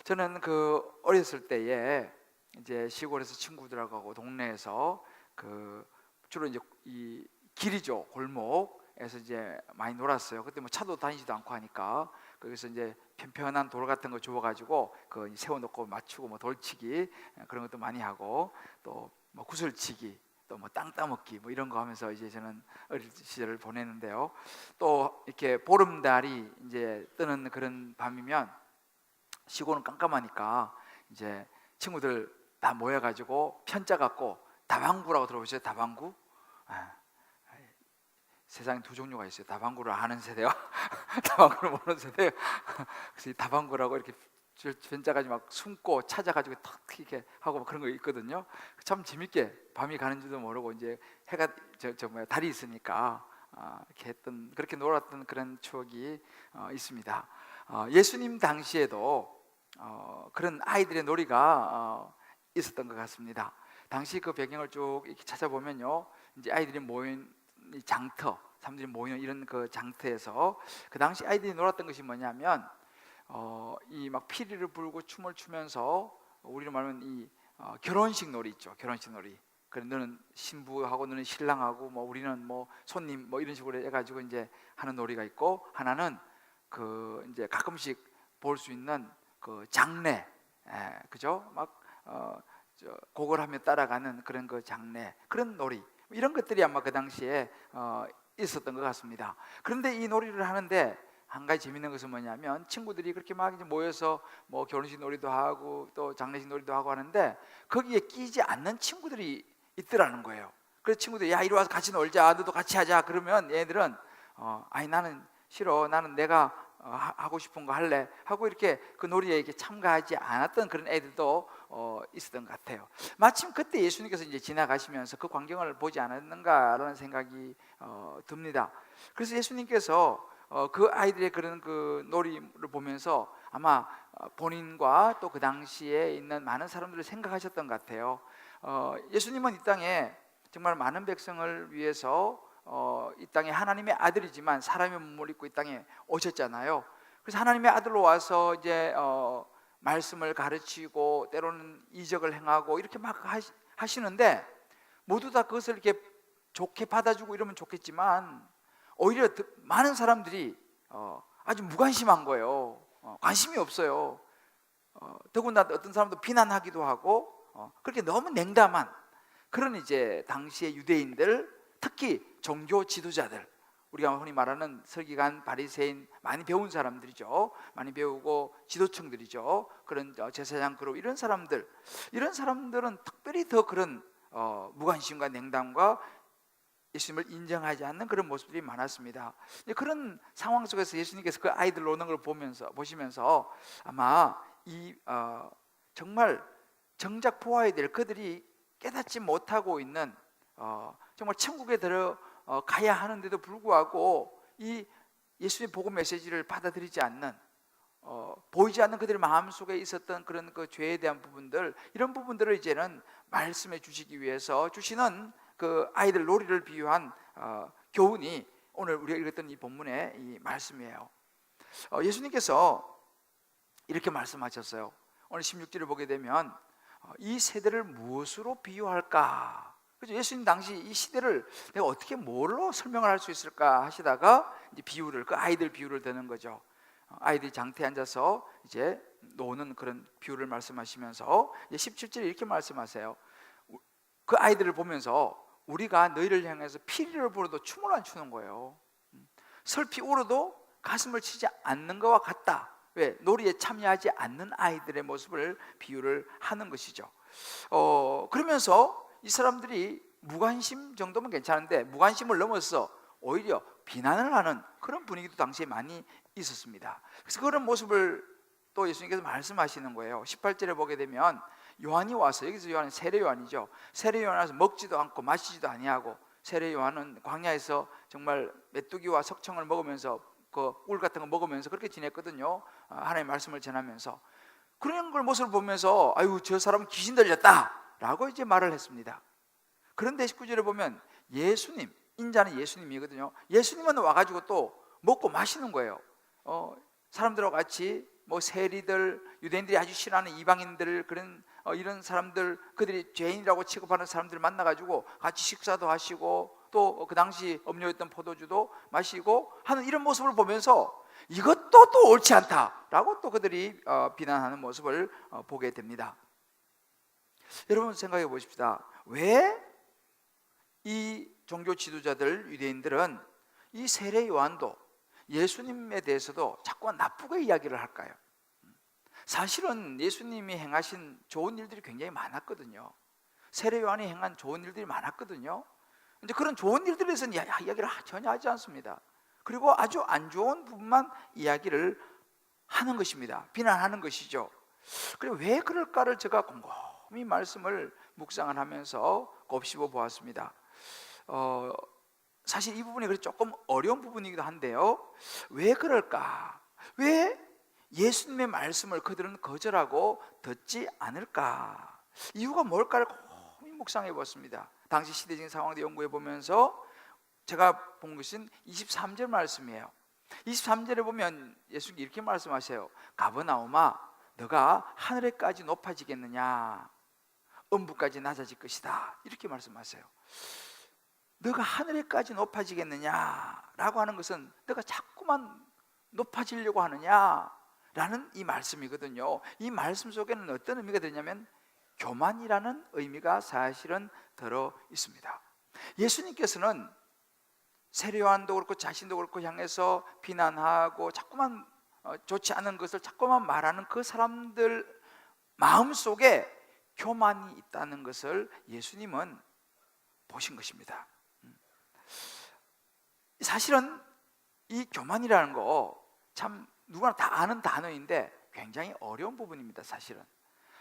저는 그 어렸을 때에 이제 시골에서 친구들하고 동네에서 그 주로 이제 이 길이죠, 골목에서 이제 많이 놀았어요. 그때 뭐 차도 다니지도 않고 하니까 거기서 이제 편편한 돌 같은 거 주워가지고 그 세워놓고 맞추고 뭐 돌치기 그런 것도 많이 하고 또 뭐 구슬치기 또 뭐 땅 따먹기 뭐 이런 거 하면서 이제 저는 어릴 시절을 보내는데요. 또 이렇게 보름달이 이제 뜨는 그런 밤이면 시골은 깜깜하니까 이제 친구들 다 모여가지고 편자 갖고 다방구라고 들어보셨어요? 다방구? 아, 세상에 두 종류가 있어요. 다방구를 아는 세대와 다방구를 모르는 세대. 그래서 이 다방구라고 이렇게 편자 가지고 막 숨고 찾아가지고 탁 이렇게 하고 막 그런 거 있거든요. 참 재밌게 밤이 가는지도 모르고 이제 해가 뭐야 달이 있으니까 이렇게 했던, 그렇게 놀았던 그런 추억이 있습니다. 예수님 당시에도 그런 아이들의 놀이가 있었던 것 같습니다. 당시 그 배경을 쭉 이렇게 찾아보면요, 이제 아이들이 모인 이 장터, 사람들이 모이는 이런 그 장터에서 그 당시 아이들이 놀았던 것이 뭐냐면 이 막 피리를 불고 춤을 추면서 우리로 말하면 이 결혼식 놀이 있죠. 결혼식 놀이. 그래 너는 신부하고 너는 신랑하고 뭐 우리는 뭐 손님 뭐 이런 식으로 해가지고 이제 하는 놀이가 있고, 하나는 그 이제 가끔씩 볼 수 있는 그 장례, 그죠? 막 곡을 하며 따라가는 그런 그 장례, 그런 놀이, 이런 것들이 아마 그 당시에 있었던 것 같습니다. 그런데 이 놀이를 하는데 한 가지 재밌는 것은 뭐냐면, 친구들이 그렇게 막 이제 모여서 뭐 결혼식 놀이도 하고 또 장례식 놀이도 하고 하는데 거기에 끼지 않는 친구들이 있더라는 거예요. 그래서 친구들이 야 이리 와서 같이 놀자, 너도 같이 하자. 그러면 얘들은 아니 나는 싫어, 나는 내가 하고 싶은 거 할래 하고 이렇게 그 놀이에 이렇게 참가하지 않았던 그런 애들도 있었던 것 같아요. 마침 그때 예수님께서 이제 지나가시면서 그 광경을 보지 않았는가라는 생각이 듭니다. 그래서 예수님께서 그 아이들의 그런 그 놀이를 보면서 아마 본인과 또 그 당시에 있는 많은 사람들을 생각하셨던 것 같아요. 예수님은 이 땅에 정말 많은 백성을 위해서 이 땅에 하나님의 아들이지만 사람의 몸을 입고 이 땅에 오셨잖아요. 그래서 하나님의 아들로 와서 이제 말씀을 가르치고 때로는 이적을 행하고 이렇게 막 하시는데 모두 다 그것을 이렇게 좋게 받아주고 이러면 좋겠지만 오히려 많은 사람들이 아주 무관심한 거예요. 관심이 없어요. 더군다나 어떤 사람도 비난하기도 하고 그렇게 너무 냉담한 그런 이제 당시의 유대인들, 특히 종교 지도자들, 우리가 흔히 말하는 서기관, 바리새인, 많이 배운 사람들이죠. 많이 배우고 지도층들이죠. 그런 제사장 그룹, 이런 사람들은 특별히 더 그런 무관심과 냉담과 예수님을 인정하지 않는 그런 모습들이 많았습니다. 그런 상황 속에서 예수님께서 그 아이들 노는 걸 보시면서 아마 이 정말 정작 보아야 될 그들이 깨닫지 못하고 있는 정말 천국에 들어가야 하는데도 불구하고 이 예수의 복음 메시지를 받아들이지 않는 보이지 않는 그들의 마음속에 있었던 그런 그 죄에 대한 부분들, 이런 부분들을 이제는 말씀해 주시기 위해서 주시는 그 아이들 놀이를 비유한 교훈이 오늘 우리가 읽었던 이 본문의 이 말씀이에요. 예수님께서 이렇게 말씀하셨어요. 오늘 16절을 보게 되면 이 세대를 무엇으로 비유할까? 그죠? 예수님 당시 이 시대를 내가 어떻게 뭘로 설명을 할 수 있을까 하시다가 이제 비유를, 그 아이들 비유를 드는 거죠. 아이들이 장터에 앉아서 이제 노는 그런 비유를 말씀하시면서 이제 17절에 이렇게 말씀하세요. 그 아이들을 보면서 우리가 너희를 향해서 피리를 불어도 춤을 안 추는 거예요. 슬피 울어도 가슴을 치지 않는 것과 같다. 왜? 놀이에 참여하지 않는 아이들의 모습을 비유를 하는 것이죠. 그러면서 이 사람들이 무관심 정도면 괜찮은데 무관심을 넘어서 오히려 비난을 하는 그런 분위기도 당시에 많이 있었습니다. 그래서 그런 모습을 또 예수님께서 말씀하시는 거예요. 18절에 보게 되면 요한이 와서, 여기서 요한은 세례 요한이죠. 세례 요한이 와서 먹지도 않고 마시지도 아니하고, 세례 요한은 광야에서 정말 메뚜기와 석청을 먹으면서 그 꿀 같은 거 먹으면서 그렇게 지냈거든요. 하나님의 말씀을 전하면서. 그런 걸 모습을 보면서 아유 저 사람은 귀신 들렸다 라고 이제 말을 했습니다. 그런데 19절에 보면 예수님, 인자는 예수님이거든요. 예수님은 와가지고 또 먹고 마시는 거예요. 사람들하고 같이 뭐 세리들, 유대인들이 아주 싫어하는 이방인들, 그런 이런 사람들, 그들이 죄인이라고 취급하는 사람들을 만나가지고 같이 식사도 하시고 또 그 당시 음료였던 포도주도 마시고 하는 이런 모습을 보면서 이것도 또 옳지 않다라고 또 그들이 비난하는 모습을 보게 됩니다. 여러분 생각해 보십시다. 왜 이 종교 지도자들, 유대인들은 이 세례 요한도 예수님에 대해서도 자꾸만 나쁘게 이야기를 할까요? 사실은 예수님이 행하신 좋은 일들이 굉장히 많았거든요. 세례 요한이 행한 좋은 일들이 많았거든요. 이제 그런 좋은 일들에 대해서는 이야기를 전혀 하지 않습니다. 그리고 아주 안 좋은 부분만 이야기를 하는 것입니다. 비난하는 것이죠. 그리고 왜 그럴까를 제가 곰곰이 말씀을 묵상을 하면서 곱씹어 보았습니다. 사실 이 부분이 조금 어려운 부분이기도 한데요. 왜 그럴까? 왜 예수님의 말씀을 그들은 거절하고 듣지 않을까? 이유가 뭘까를 곰곰이 묵상해 보았습니다. 당시 시대적인 상황도 연구해 보면서 제가 본 것은 23절 말씀이에요. 23절에 보면 예수님이 이렇게 말씀하세요. 가버나움아, 너가 하늘에까지 높아지겠느냐? 음부까지 낮아질 것이다. 이렇게 말씀하세요. 너가 하늘에까지 높아지겠느냐라고 하는 것은 너가 자꾸만 높아지려고 하느냐라는 이 말씀이거든요. 이 말씀 속에는 어떤 의미가 되냐면 교만이라는 의미가 사실은 들어 있습니다. 예수님께서는 세례 요한도 그렇고 자신도 그렇고 향해서 비난하고 자꾸만 좋지 않은 것을 자꾸만 말하는 그 사람들 마음속에 교만이 있다는 것을 예수님은 보신 것입니다. 사실은 이 교만이라는 거 참 누구나 다 아는 단어인데 굉장히 어려운 부분입니다, 사실은.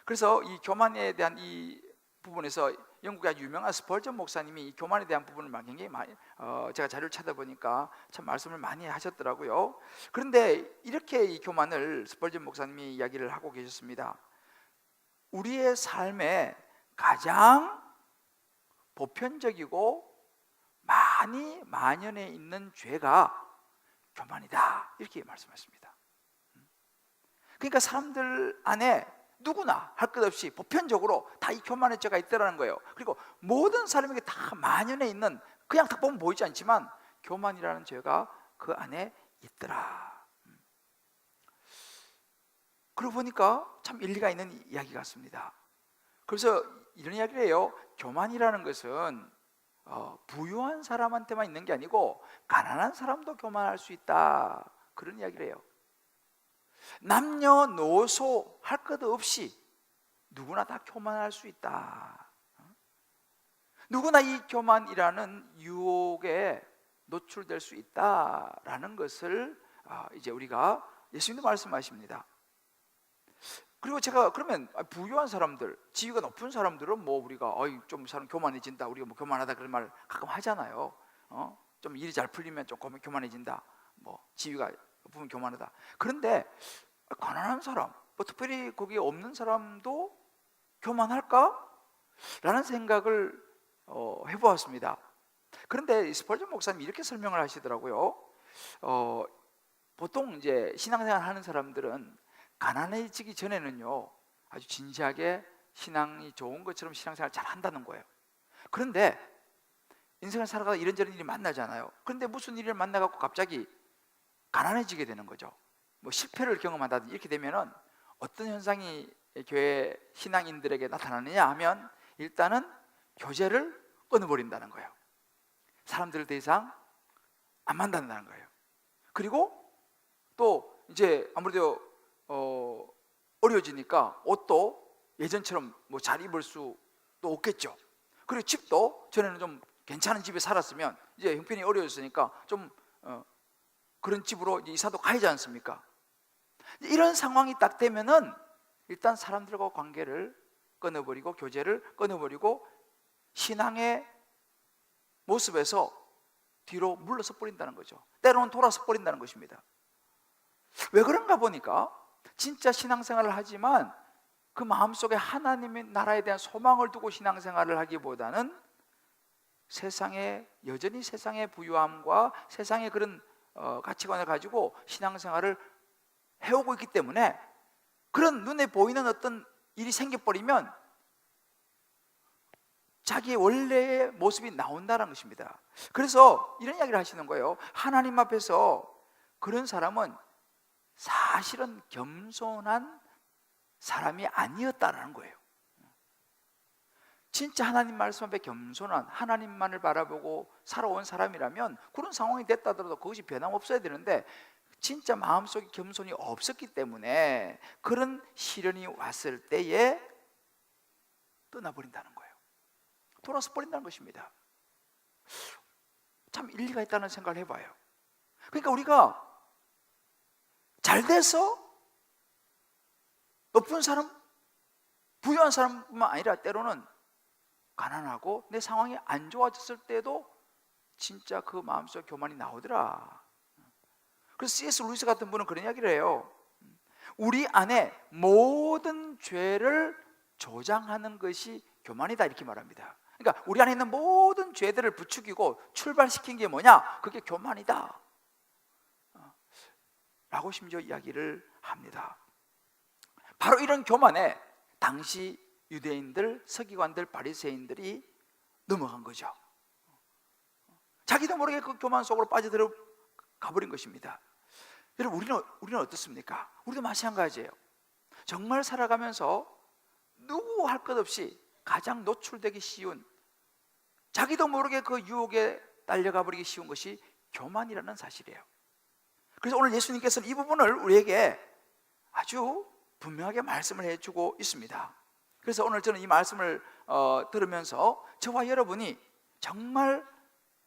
그래서 이 교만에 대한 이 부분에서 영국의 아주 유명한 스펄전 목사님이 이 교만에 대한 부분을 굉장히 많이 제가 자료를 찾아보니까 참 말씀을 많이 하셨더라고요. 그런데 이렇게 이 교만을 스펄전 목사님이 이야기를 하고 계셨습니다. 우리의 삶에 가장 보편적이고 많이 만연해 있는 죄가 교만이다, 이렇게 말씀하십니다. 그러니까 사람들 안에 누구나 할 것 없이 보편적으로 다 이 교만의 죄가 있다는 거예요. 그리고 모든 사람에게 다 만연해 있는, 그냥 딱 보면 보이지 않지만 교만이라는 죄가 그 안에 있더라. 그러고 보니까 참 일리가 있는 이야기 같습니다. 그래서 이런 이야기를 해요. 교만이라는 것은 부유한 사람한테만 있는 게 아니고 가난한 사람도 교만할 수 있다, 그런 이야기를 해요. 남녀노소 할 것 없이 누구나 다 교만할 수 있다. 누구나 이 교만이라는 유혹에 노출될 수 있다라는 것을 이제 우리가 예수님도 말씀하십니다. 그리고 제가 그러면 부유한 사람들, 지위가 높은 사람들은 뭐 우리가 좀 사람 교만해진다, 우리가 뭐 교만하다 그런 말 가끔 하잖아요. 좀 일이 잘 풀리면 좀 교만해진다, 뭐 지위가 높으면 교만하다. 그런데 가난한 사람, 뭐 특별히 거기에 없는 사람도 교만할까? 라는 생각을 해보았습니다. 그런데 스펄전 목사님이 이렇게 설명을 하시더라고요. 보통 이제 신앙생활 하는 사람들은 가난해지기 전에는요 아주 진지하게 신앙이 좋은 것처럼 신앙생활 잘 한다는 거예요. 그런데 인생을 살아가다 이런저런 일이 만나잖아요. 그런데 무슨 일을 만나갖고 갑자기 가난해지게 되는 거죠. 뭐 실패를 경험한다든지 이렇게 되면은 어떤 현상이 교회 신앙인들에게 나타나느냐 하면 일단은 교제를 끊어버린다는 거예요. 사람들을 더 이상 안 만난다는 거예요. 그리고 또 이제 아무래도 어려워지니까 옷도 예전처럼 뭐 잘 입을 수도 없겠죠. 그리고 집도 전에는 좀 괜찮은 집에 살았으면 이제 형편이 어려웠으니까 좀 그런 집으로 이제 이사도 가야지 않습니까? 이런 상황이 딱 되면은 일단 사람들과 관계를 끊어버리고 교제를 끊어버리고 신앙의 모습에서 뒤로 물러서 버린다는 거죠. 때로는 돌아서 버린다는 것입니다. 왜 그런가 보니까 진짜 신앙생활을 하지만 그 마음속에 하나님의 나라에 대한 소망을 두고 신앙생활을 하기보다는 여전히 세상의 부유함과 세상의 그런 가치관을 가지고 신앙생활을 해오고 있기 때문에 그런 눈에 보이는 어떤 일이 생겨버리면 자기의 원래의 모습이 나온다는 것입니다. 그래서 이런 이야기를 하시는 거예요. 하나님 앞에서 그런 사람은 사실은 겸손한 사람이 아니었다는 거예요. 진짜 하나님 말씀 앞에 겸손한, 하나님만을 바라보고 살아온 사람이라면 그런 상황이 됐다 하더라도 그것이 변함없어야 되는데 진짜 마음속에 겸손이 없었기 때문에 그런 시련이 왔을 때에 떠나버린다는 거예요. 돌아서 버린다는 것입니다. 참 일리가 있다는 생각을 해봐요. 그러니까 우리가 잘 돼서 높은 사람, 부유한 사람뿐만 아니라 때로는 가난하고 내 상황이 안 좋아졌을 때도 진짜 그 마음속 교만이 나오더라. 그래서 C.S. 루이스 같은 분은 그런 이야기를 해요. 우리 안에 모든 죄를 조장하는 것이 교만이다, 이렇게 말합니다. 그러니까 우리 안에 있는 모든 죄들을 부추기고 출발시킨 게 뭐냐? 그게 교만이다 라고 심지어 이야기를 합니다. 바로 이런 교만에 당시 유대인들, 서기관들, 바리새인들이 넘어간 거죠. 자기도 모르게 그 교만 속으로 빠져들어 가버린 것입니다. 여러분, 우리는 어떻습니까? 우리도 마찬가지예요. 정말 살아가면서 누구 할 것 없이 가장 노출되기 쉬운, 자기도 모르게 그 유혹에 딸려가 버리기 쉬운 것이 교만이라는 사실이에요. 그래서 오늘 예수님께서는 이 부분을 우리에게 아주 분명하게 말씀을 해주고 있습니다. 그래서 오늘 저는 이 말씀을 들으면서 저와 여러분이 정말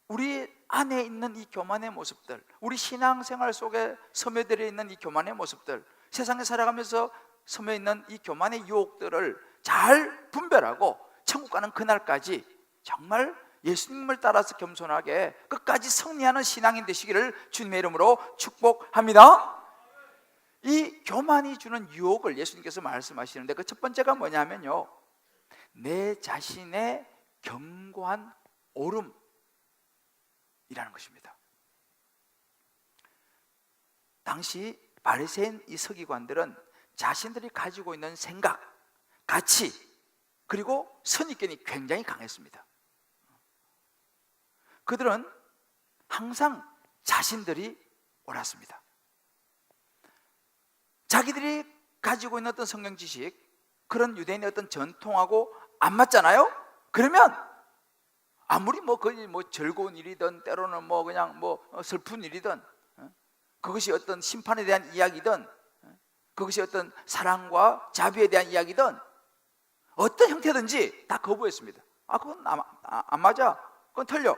우리 안에 있는 이 교만의 모습들, 우리 신앙생활 속에 스며들어 있는 이 교만의 모습들, 세상에 살아가면서 스며 있는 이 교만의 유혹들을 잘 분별하고 천국 가는 그날까지 정말 예수님을 따라서 겸손하게 끝까지 승리하는 신앙인 되시기를 주님의 이름으로 축복합니다. 이 교만이 주는 유혹을 예수님께서 말씀하시는데 그 첫 번째가 뭐냐면요, 내 자신의 견고한 오름이라는 것입니다. 당시 바리새인 이 서기관들은 자신들이 가지고 있는 생각, 가치, 그리고 선입견이 굉장히 강했습니다. 그들은 항상 자신들이 옳았습니다. 자기들이 가지고 있는 어떤 성경 지식, 그런 유대인의 어떤 전통하고 안 맞잖아요? 그러면 아무리 거의 즐거운 일이든 때로는 그냥 슬픈 일이든 그것이 어떤 심판에 대한 이야기든 그것이 어떤 사랑과 자비에 대한 이야기든 어떤 형태든지 다 거부했습니다. 그건 안 맞아, 그건 틀려.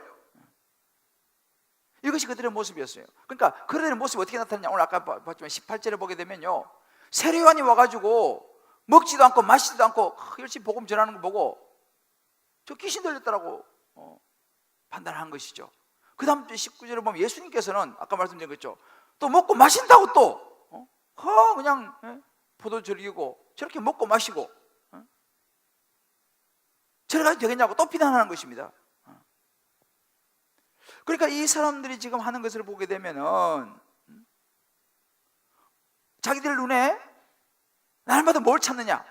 이것이 그들의 모습이었어요. 그러니까 그들의 모습이 어떻게 나타나냐, 오늘 아까 봤지만 18절에 보게 되면요, 세례요한이 와가지고 먹지도 않고 마시지도 않고 열심히 복음 전하는 거 보고 저 귀신 들렸다라고 판단한 것이죠. 그 다음 19절에 보면 예수님께서는 아까 말씀드린 거죠, 또 먹고 마신다고 또 그냥 포도 즐기고 저렇게 먹고 마시고 저래 가지고 되겠냐고 또 비난하는 것입니다. 그러니까 이 사람들이 지금 하는 것을 보게 되면은 자기들 눈에 날마다 뭘 찾느냐,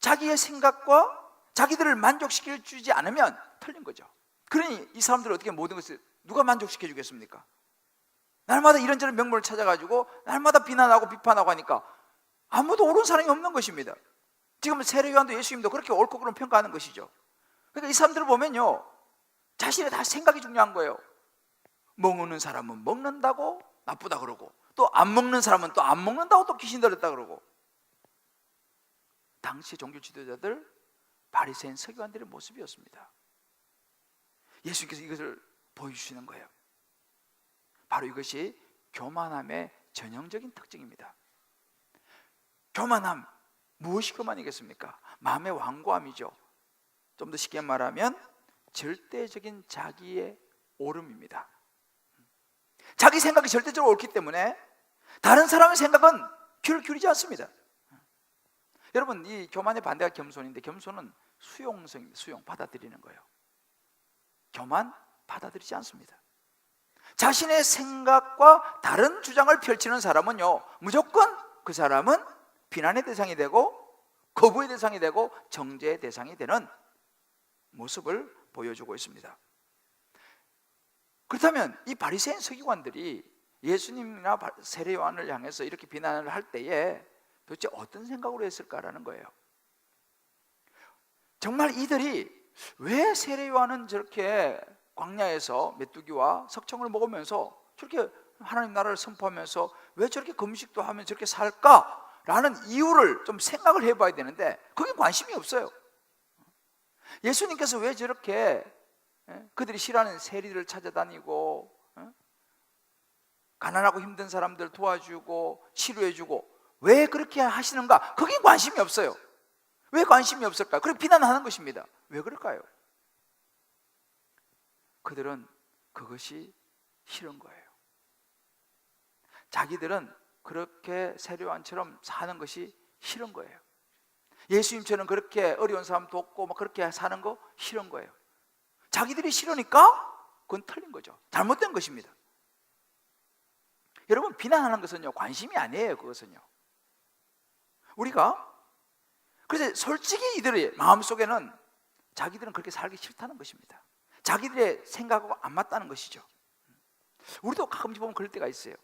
자기의 생각과 자기들을 만족시켜 주지 않으면 틀린 거죠. 그러니 이 사람들은 어떻게 모든 것을 누가 만족시켜 주겠습니까? 날마다 이런저런 명분을 찾아가지고 날마다 비난하고 비판하고 하니까 아무도 옳은 사람이 없는 것입니다. 지금 세례요한도 예수님도 그렇게 옳고 그름 평가하는 것이죠. 그러니까 이 사람들을 보면요, 자신의 다 생각이 중요한 거예요. 먹는 사람은 먹는다고 나쁘다 그러고 또 안 먹는 사람은 또 안 먹는다고 또 귀신 들렸다 그러고. 당시 종교 지도자들, 바리새인 서기관들의 모습이었습니다. 예수님께서 이것을 보여주시는 거예요. 바로 이것이 교만함의 전형적인 특징입니다. 교만함, 무엇이 교만이겠습니까? 마음의 완고함이죠. 좀 더 쉽게 말하면 절대적인 자기의 오름입니다. 자기 생각이 절대적으로 옳기 때문에 다른 사람의 생각은 귀를 기울이지 않습니다. 여러분, 이 교만의 반대가 겸손인데 겸손은 수용성입니다. 수용, 받아들이는 거예요. 교만 받아들이지 않습니다. 자신의 생각과 다른 주장을 펼치는 사람은요, 무조건 그 사람은 비난의 대상이 되고 거부의 대상이 되고 정죄의 대상이 되는 모습을 보여주고 있습니다. 그렇다면 이 바리새인 서기관들이 예수님이나 세례 요한을 향해서 이렇게 비난을 할 때에 도대체 어떤 생각으로 했을까라는 거예요. 정말 이들이 왜 세례 요한은 저렇게 광야에서 메뚜기와 석청을 먹으면서 저렇게 하나님 나라를 선포하면서 왜 저렇게 금식도 하면 저렇게 살까라는 이유를 좀 생각을 해봐야 되는데 거기에 관심이 없어요. 예수님께서 왜 저렇게 그들이 싫어하는 세리들을 찾아다니고 가난하고 힘든 사람들 도와주고 치료해주고 왜 그렇게 하시는가? 거기에 관심이 없어요. 왜 관심이 없을까? 그렇게 비난하는 것입니다. 왜 그럴까요? 그들은 그것이 싫은 거예요. 자기들은 그렇게 세례 요한처럼 사는 것이 싫은 거예요. 예수님처럼 그렇게 어려운 사람 돕고 막 그렇게 사는 거 싫은 거예요. 자기들이 싫으니까 그건 틀린 거죠. 잘못된 것입니다. 여러분, 비난하는 것은요, 관심이 아니에요. 그것은요, 우리가 그래서 솔직히 이들의 마음속에는 자기들은 그렇게 살기 싫다는 것입니다. 자기들의 생각하고 안 맞다는 것이죠. 우리도 가끔씩 보면 그럴 때가 있어요.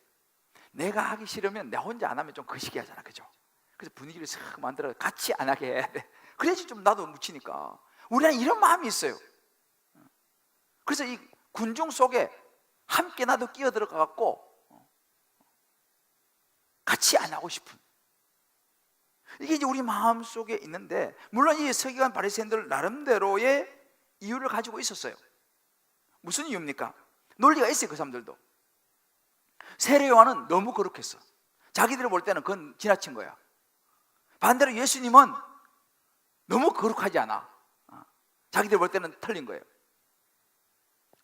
내가 하기 싫으면 나 혼자 안 하면 좀 거시기 하잖아, 그죠? 그래서 분위기를 싹 만들어 같이 안 하게 해야 돼. 그래야지 좀 나도 묻히니까. 우리는 이런 마음이 있어요. 그래서 이 군중 속에 함께 나도 끼어 들어가 갖고 같이 안 하고 싶은, 이게 이제 우리 마음 속에 있는데, 물론 이 서기관 바리새인들 나름대로의 이유를 가지고 있었어요. 무슨 이유입니까? 논리가 있어요. 그 사람들도. 세례 요한은 너무 거룩했어. 자기들이 볼 때는 그건 지나친 거야. 반대로 예수님은 너무 거룩하지 않아. 자기들 볼 때는 틀린 거예요.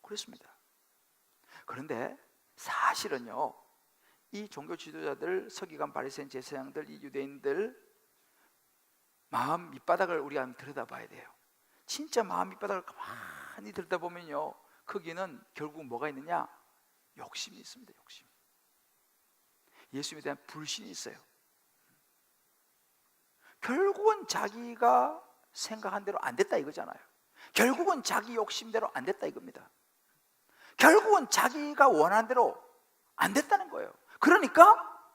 그렇습니다. 그런데 사실은요, 이 종교 지도자들, 서기관, 바리새인, 제사장들, 이 유대인들 마음 밑바닥을 우리가 한번 들여다봐야 돼요. 진짜 마음 밑바닥을 가만히 들여다보면요, 거기는 결국 뭐가 있느냐? 욕심이 있습니다. 욕심. 예수님에 대한 불신이 있어요. 결국은 자기가 생각한 대로 안 됐다 이거잖아요. 결국은 자기 욕심대로 안 됐다 이겁니다. 결국은 자기가 원하는 대로 안 됐다는 거예요. 그러니까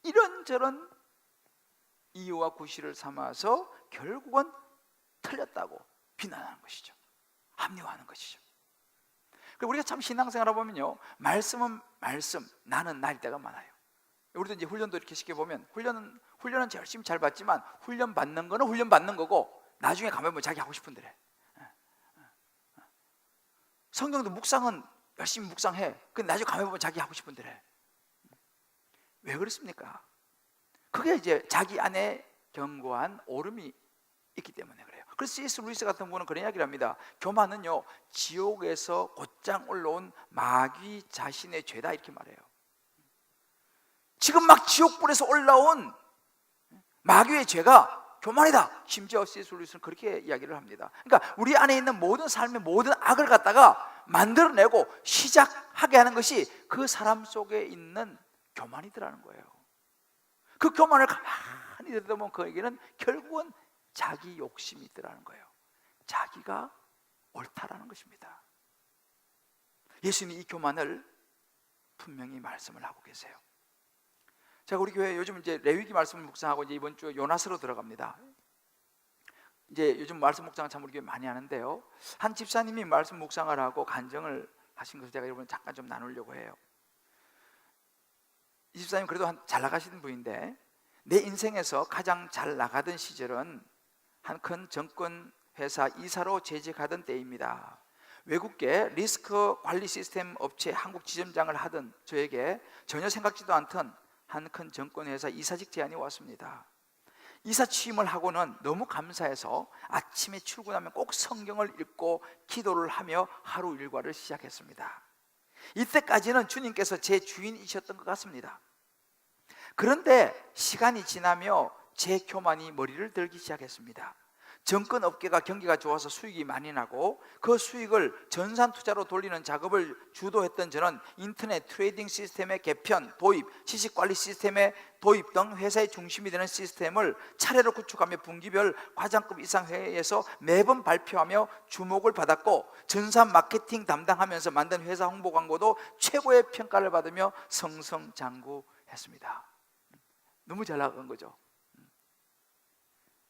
이런저런 이유와 구실을 삼아서 결국은 틀렸다고 비난하는 것이죠. 합리화하는 것이죠. 우리가 참 신앙생활을 보면요, 말씀은 말씀, 나는 나일 때가 많아요. 우리도 이제 훈련도 이렇게 시켜보면 훈련은 열심히 잘 받지만 훈련 받는 거는 훈련 받는 거고 나중에 가면 뭐 자기 하고 싶은 대로 해. 성경도 묵상은 열심히 묵상해. 근데 나중에 가면 보면 자기 하고 싶은 대로 해. 왜 그렇습니까? 그게 이제 자기 안에 견고한 오름이 있기 때문에 그래요. 그래서 C.S. 루이스 같은 분은 그런 이야기를 합니다. 교만은요, 지옥에서 곧장 올라온 마귀 자신의 죄다 이렇게 말해요. 지금 막 지옥불에서 올라온 마귀의 죄가 교만이다. 심지어 C.S. 루이스는 그렇게 이야기를 합니다. 그러니까 우리 안에 있는 모든 삶의 모든 악을 갖다가 만들어내고 시작하게 하는 것이 그 사람 속에 있는 교만이더라는 거예요. 그 교만을 가만히 들여다보면 그에게는 결국은 자기 욕심이 있더라는 거예요. 자기가 옳다라는 것입니다. 예수님이 이 교만을 분명히 말씀을 하고 계세요. 제가 우리 교회 요즘 이제 레위기 말씀을 묵상하고 이제 이번 주 요나스로 들어갑니다. 이제 요즘 말씀 묵상을 참 우리 교회 많이 하는데요, 한 집사님이 말씀 묵상을 하고 간증을 하신 것을 제가 여러분 잠깐 좀 나누려고 해요. 이 집사님 그래도 잘 나가시는 분인데, 내 인생에서 가장 잘 나가던 시절은 한 큰 정권 회사 이사로 재직하던 때입니다. 외국계 리스크 관리 시스템 업체 한국 지점장을 하던 저에게 전혀 생각지도 않던 한 큰 정권 회사 이사직 제안이 왔습니다. 이사 취임을 하고는 너무 감사해서 아침에 출근하면 꼭 성경을 읽고 기도를 하며 하루 일과를 시작했습니다. 이때까지는 주님께서 제 주인이셨던 것 같습니다. 그런데 시간이 지나며 제 교만이 머리를 들기 시작했습니다. 정권 업계가 경기가 좋아서 수익이 많이 나고 그 수익을 전산 투자로 돌리는 작업을 주도했던 저는 인터넷 트레이딩 시스템의 개편, 도입, 지식관리 시스템의 도입 등 회사의 중심이 되는 시스템을 차례로 구축하며 분기별 과장급 이상 회의에서 매번 발표하며 주목을 받았고, 전산 마케팅 담당하면서 만든 회사 홍보 광고도 최고의 평가를 받으며 승승장구했습니다. 너무 잘 나간 거죠.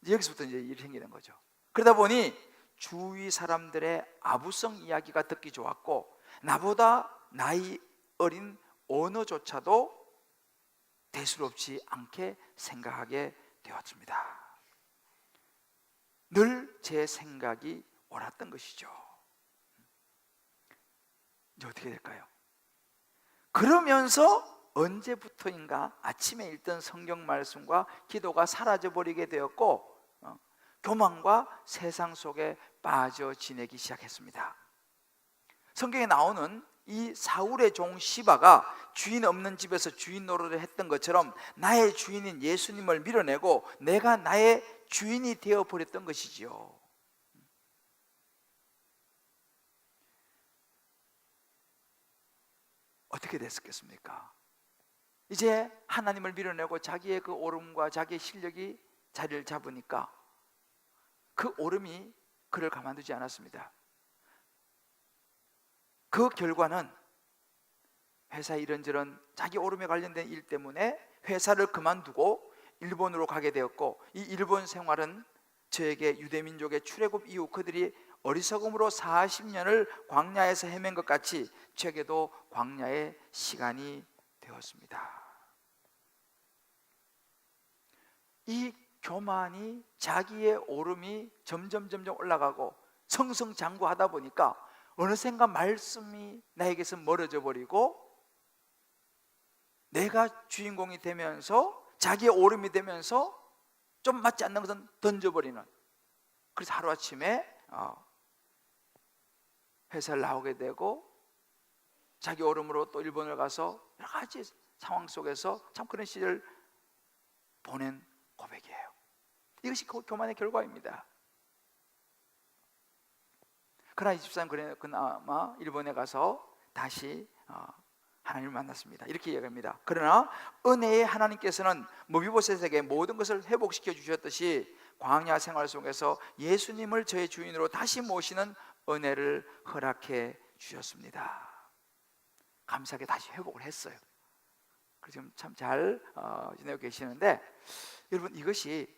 여기서부터 이제 일이 생기는 거죠. 그러다 보니 주위 사람들의 아부성 이야기가 듣기 좋았고, 나보다 나이 어린 언어조차도 대수롭지 않게 생각하게 되었습니다. 늘 제 생각이 옳았던 것이죠. 이제 어떻게 될까요? 그러면서 언제부터인가 아침에 읽던 성경 말씀과 기도가 사라져버리게 되었고, 교만과 세상 속에 빠져 지내기 시작했습니다. 성경에 나오는 이 사울의 종 시바가 주인 없는 집에서 주인 노릇을 했던 것처럼 나의 주인인 예수님을 밀어내고 내가 나의 주인이 되어버렸던 것이지요. 어떻게 됐겠습니까? 이제 하나님을 밀어내고 자기의 그 오름과 자기의 실력이 자리를 잡으니까 그 오름이 그를 가만두지 않았습니다. 그 결과는 회사 이런저런 자기 오름에 관련된 일 때문에 회사를 그만두고 일본으로 가게 되었고, 이 일본 생활은 저에게 유대민족의 출애굽 이후 그들이 어리석음으로 40년을 광야에서 헤맨 것 같이 저에게도 광야의 시간이 되었습니다. 이 교만이, 자기의 오름이 점점 올라가고 승승장구하다 보니까 어느샌가 말씀이 나에게서 멀어져 버리고 내가 주인공이 되면서 자기의 오름이 되면서 좀 맞지 않는 것은 던져버리는, 그래서 하루아침에 회사를 나오게 되고 자기 오름으로 또 일본을 가서 여러 가지 상황 속에서 참 그런 시절을 보낸 고백이에요. 이것이 교만의 결과입니다. 그러나 이 집사님 그나마 일본에 가서 다시 하나님을 만났습니다. 이렇게 이야기합니다. 그러나 은혜의 하나님께서는 무비보셋에게 모든 것을 회복시켜 주셨듯이 광야 생활 속에서 예수님을 저의 주인으로 다시 모시는 은혜를 허락해 주셨습니다. 감사하게 다시 회복을 했어요. 그래서 지금 참 잘 지내고 계시는데, 여러분, 이것이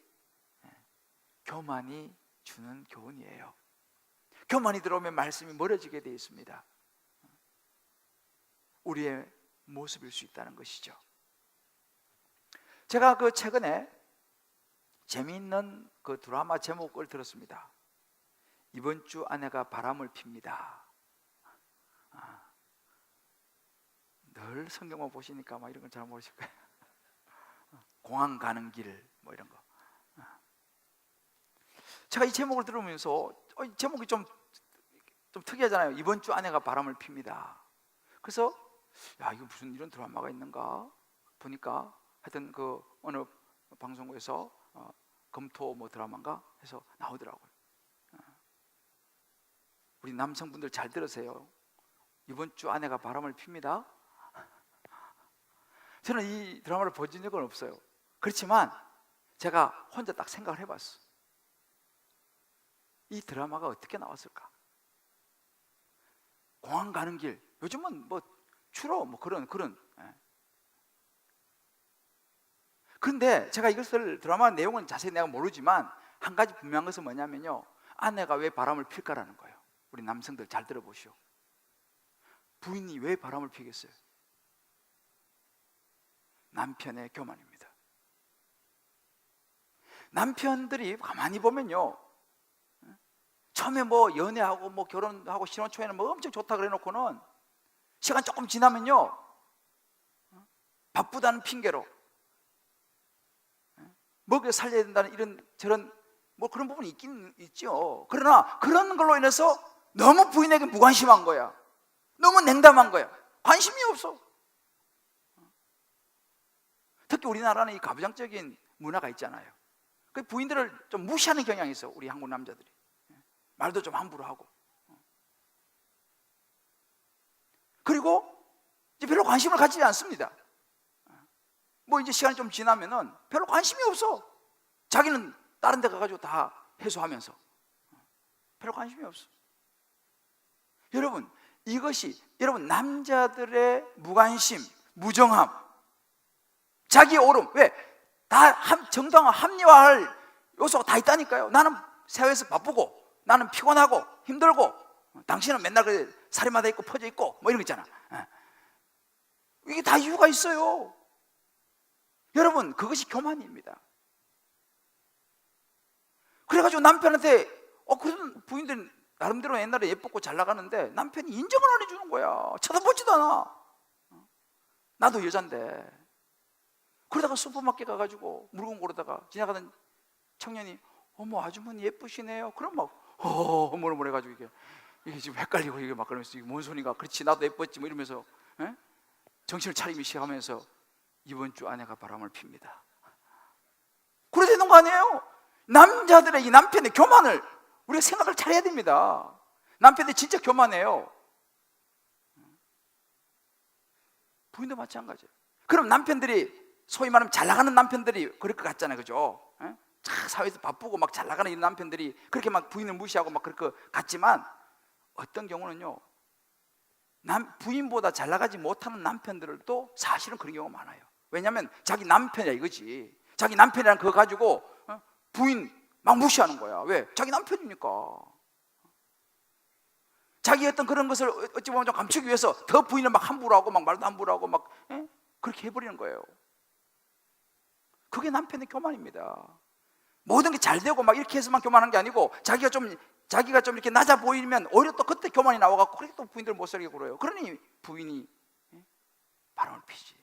교만이 주는 교훈이에요. 교만이 들어오면 말씀이 멀어지게 되어 있습니다. 우리의 모습일 수 있다는 것이죠. 제가 최근에 재미있는 드라마 제목을 들었습니다. 이번 주 아내가 바람을 핍니다. 늘 성경만 보시니까 이런 건 잘 모르실 거예요. 공항 가는 길 이런 거. 제가 이 제목을 들으면서 이 제목이 좀 특이하잖아요. 이번 주 아내가 바람을 핍니다. 그래서 이거 무슨 이런 드라마가 있는가 보니까 하여튼 어느 방송국에서 검토 드라마인가 해서 나오더라고요. 우리 남성분들 잘 들으세요. 이번 주 아내가 바람을 핍니다. 저는 이 드라마를 본 적은 없어요. 그렇지만 제가 혼자 딱 생각을 해봤어. 이 드라마가 어떻게 나왔을까? 공항 가는 길, 요즘은 주로 그런. 그런데 제가 이것을 드라마 내용은 자세히 내가 모르지만 한 가지 분명한 것은 뭐냐면요, 아내가 왜 바람을 필까라는 거예요. 우리 남성들 잘 들어보시오. 부인이 왜 바람을 피겠어요? 남편의 교만입니다. 남편들이 가만히 보면요, 처음에 연애하고 결혼하고 신혼 초에는 엄청 좋다 그래 놓고는 시간 조금 지나면요, 바쁘다는 핑계로 먹여 살려야 된다는 이런 저런 그런 부분이 있긴 있죠. 그러나 그런 걸로 인해서 너무 부인에게 무관심한 거야. 너무 냉담한 거야. 관심이 없어. 특히 우리나라는 이 가부장적인 문화가 있잖아요. 그 부인들을 좀 무시하는 경향이 있어, 우리 한국 남자들이. 말도 좀 함부로 하고. 그리고 이제 별로 관심을 가지지 않습니다. 뭐 이제 시간이 좀 지나면은 별로 관심이 없어. 자기는 다른 데 가가지고 다 해소하면서 별로 관심이 없어. 여러분, 이것이 여러분 남자들의 무관심, 무정함, 자기의 오름, 왜? 다 정당한 합리화할 요소가 다 있다니까요. 나는 사회에서 바쁘고, 나는 피곤하고 힘들고, 당신은 맨날 살이마다 있고 퍼져 있고 뭐 이런 거 있잖아. 이게 다 이유가 있어요. 여러분, 그것이 교만입니다. 그래가지고 남편한테 그런 부인들 나름대로 옛날에 예뻤고 잘 나가는데 남편이 인정을 안 해주는 거야. 쳐다보지도 않아. 나도 여잔데. 그러다가 슈퍼마켓 가가지고 물건 고르다가 지나가던 청년이 어머 아주머니 예쁘시네요. 그럼 막 뭐뭐 해가지고 이게 지금 헷갈리고 이게 막 그러면서 이게 뭔 소리가, 그렇지 나도 예뻤지 뭐 이러면서 정신을 차리기 시작하면서 이번 주 아내가 바람을 핍니다. 그래야 되는 거 아니에요? 남자들의 이 남편의 교만을 우리가 생각을 잘해야 됩니다. 남편이 진짜 교만해요. 부인도 마찬가지예요. 그럼 남편들이 소위 말하면 잘 나가는 남편들이 그럴 것 같잖아요, 그죠? 사회에서 바쁘고 막 잘 나가는 이런 남편들이 그렇게 막 부인을 무시하고 막 그럴 것 같지만 어떤 경우는요, 부인보다 잘 나가지 못하는 남편들도 사실은 그런 경우가 많아요. 왜냐하면 자기 남편이야 이거지. 자기 남편이란 그거 가지고 부인 막 무시하는 거야. 왜? 자기 남편이니까. 자기 어떤 그런 것을 어찌 보면 좀 감추기 위해서 더 부인을 막 함부로 하고 막 말도 함부로 하고 막 그렇게 해버리는 거예요. 그게 남편의 교만입니다. 모든 게 잘 되고 막 이렇게 해서만 교만한 게 아니고 자기가 좀 이렇게 낮아 보이면 오히려 또 그때 교만이 나와갖고 그렇게 또 부인들을 못 살게 굴어요. 그러니 부인이 바람을 피지.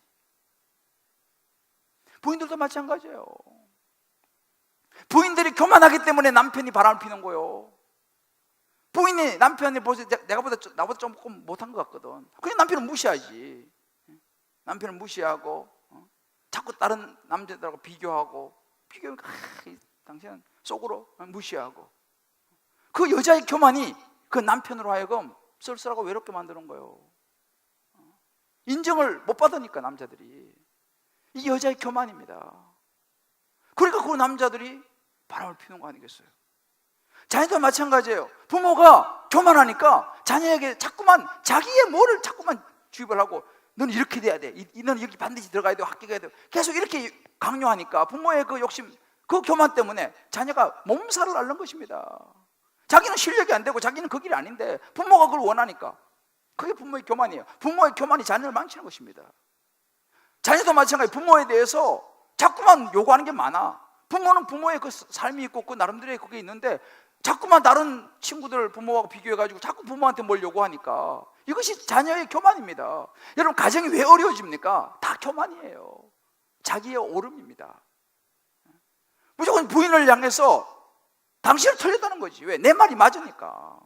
부인들도 마찬가지예요. 부인들이 교만하기 때문에 남편이 바람을 피는 거예요. 부인이 남편이 나보다 조금 못한 것 같거든. 그냥 남편은 무시하지. 남편은 무시하고 자꾸 다른 남자들하고 비교하고 당신은 속으로 무시하고 그 여자의 교만이 그 남편으로 하여금 쓸쓸하고 외롭게 만드는 거예요. 인정을 못 받으니까 남자들이. 이게 여자의 교만입니다. 그러니까 그 남자들이 바람을 피는 거 아니겠어요? 자녀도 마찬가지예요. 부모가 교만하니까 자녀에게 자꾸만 자기의 뭐를 자꾸만 주입을 하고 너는 이렇게 돼야 돼. 너는 여기 반드시 들어가야 돼. 학교 가야 돼. 계속 이렇게 강요하니까 부모의 그 욕심, 그 교만 때문에 자녀가 몸살을 앓는 것입니다. 자기는 실력이 안 되고 자기는 그 길이 아닌데 부모가 그걸 원하니까. 그게 부모의 교만이에요. 부모의 교만이 자녀를 망치는 것입니다. 자녀도 마찬가지. 부모에 대해서 자꾸만 요구하는 게 많아. 부모는 부모의 그 삶이 있고 그 나름대로의 그게 있는데 자꾸만 다른 친구들 부모하고 비교해가지고 자꾸 부모한테 뭘 요구하니까 이것이 자녀의 교만입니다. 여러분, 가정이 왜 어려워집니까? 다 교만이에요. 자기의 오름입니다. 무조건 부인을 향해서 당신을 틀렸다는 거지. 왜? 내 말이 맞으니까.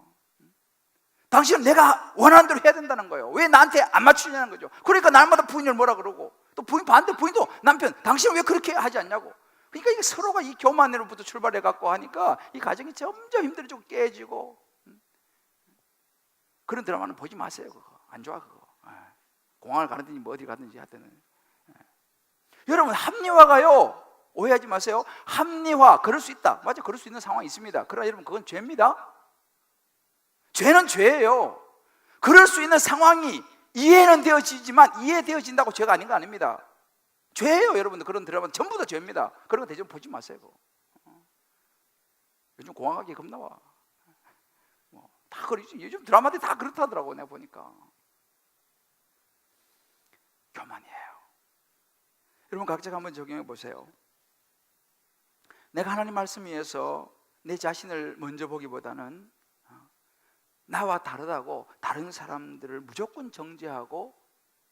당신은 내가 원하는 대로 해야 된다는 거예요. 왜 나한테 안 맞추냐는 거죠. 그러니까 날마다 부인을 뭐라 그러고 또 부인도 남편 당신은 왜 그렇게 하지 않냐고. 그러니까 이게 서로가 이 교만으로부터 출발해 갖고 하니까 이 가정이 점점 힘들어지고 깨지고. 그런 드라마는 보지 마세요. 그거 안 좋아. 그거 공항을 가든지 뭐 어디 가든지 하여튼. 여러분, 합리화가요, 오해하지 마세요. 합리화, 그럴 수 있다. 맞아, 그럴 수 있는 상황이 있습니다. 그러나 여러분, 그건 죄입니다. 죄는 죄예요. 그럴 수 있는 상황이 이해는 되어지지만 이해되어진다고 죄가 아닌 거 아닙니다. 죄예요. 여러분들, 그런 드라마는 전부 다 죄입니다. 그런 거 대전 보지 마세요. 요즘 공항하기 겁나와. 다 그러지. 요즘 드라마들이 다 그렇다더라고, 내가 보니까. 교만이에요. 여러분, 각자가 한번 적용해 보세요. 내가 하나님 말씀 위해서 내 자신을 먼저 보기보다는 나와 다르다고 다른 사람들을 무조건 정죄하고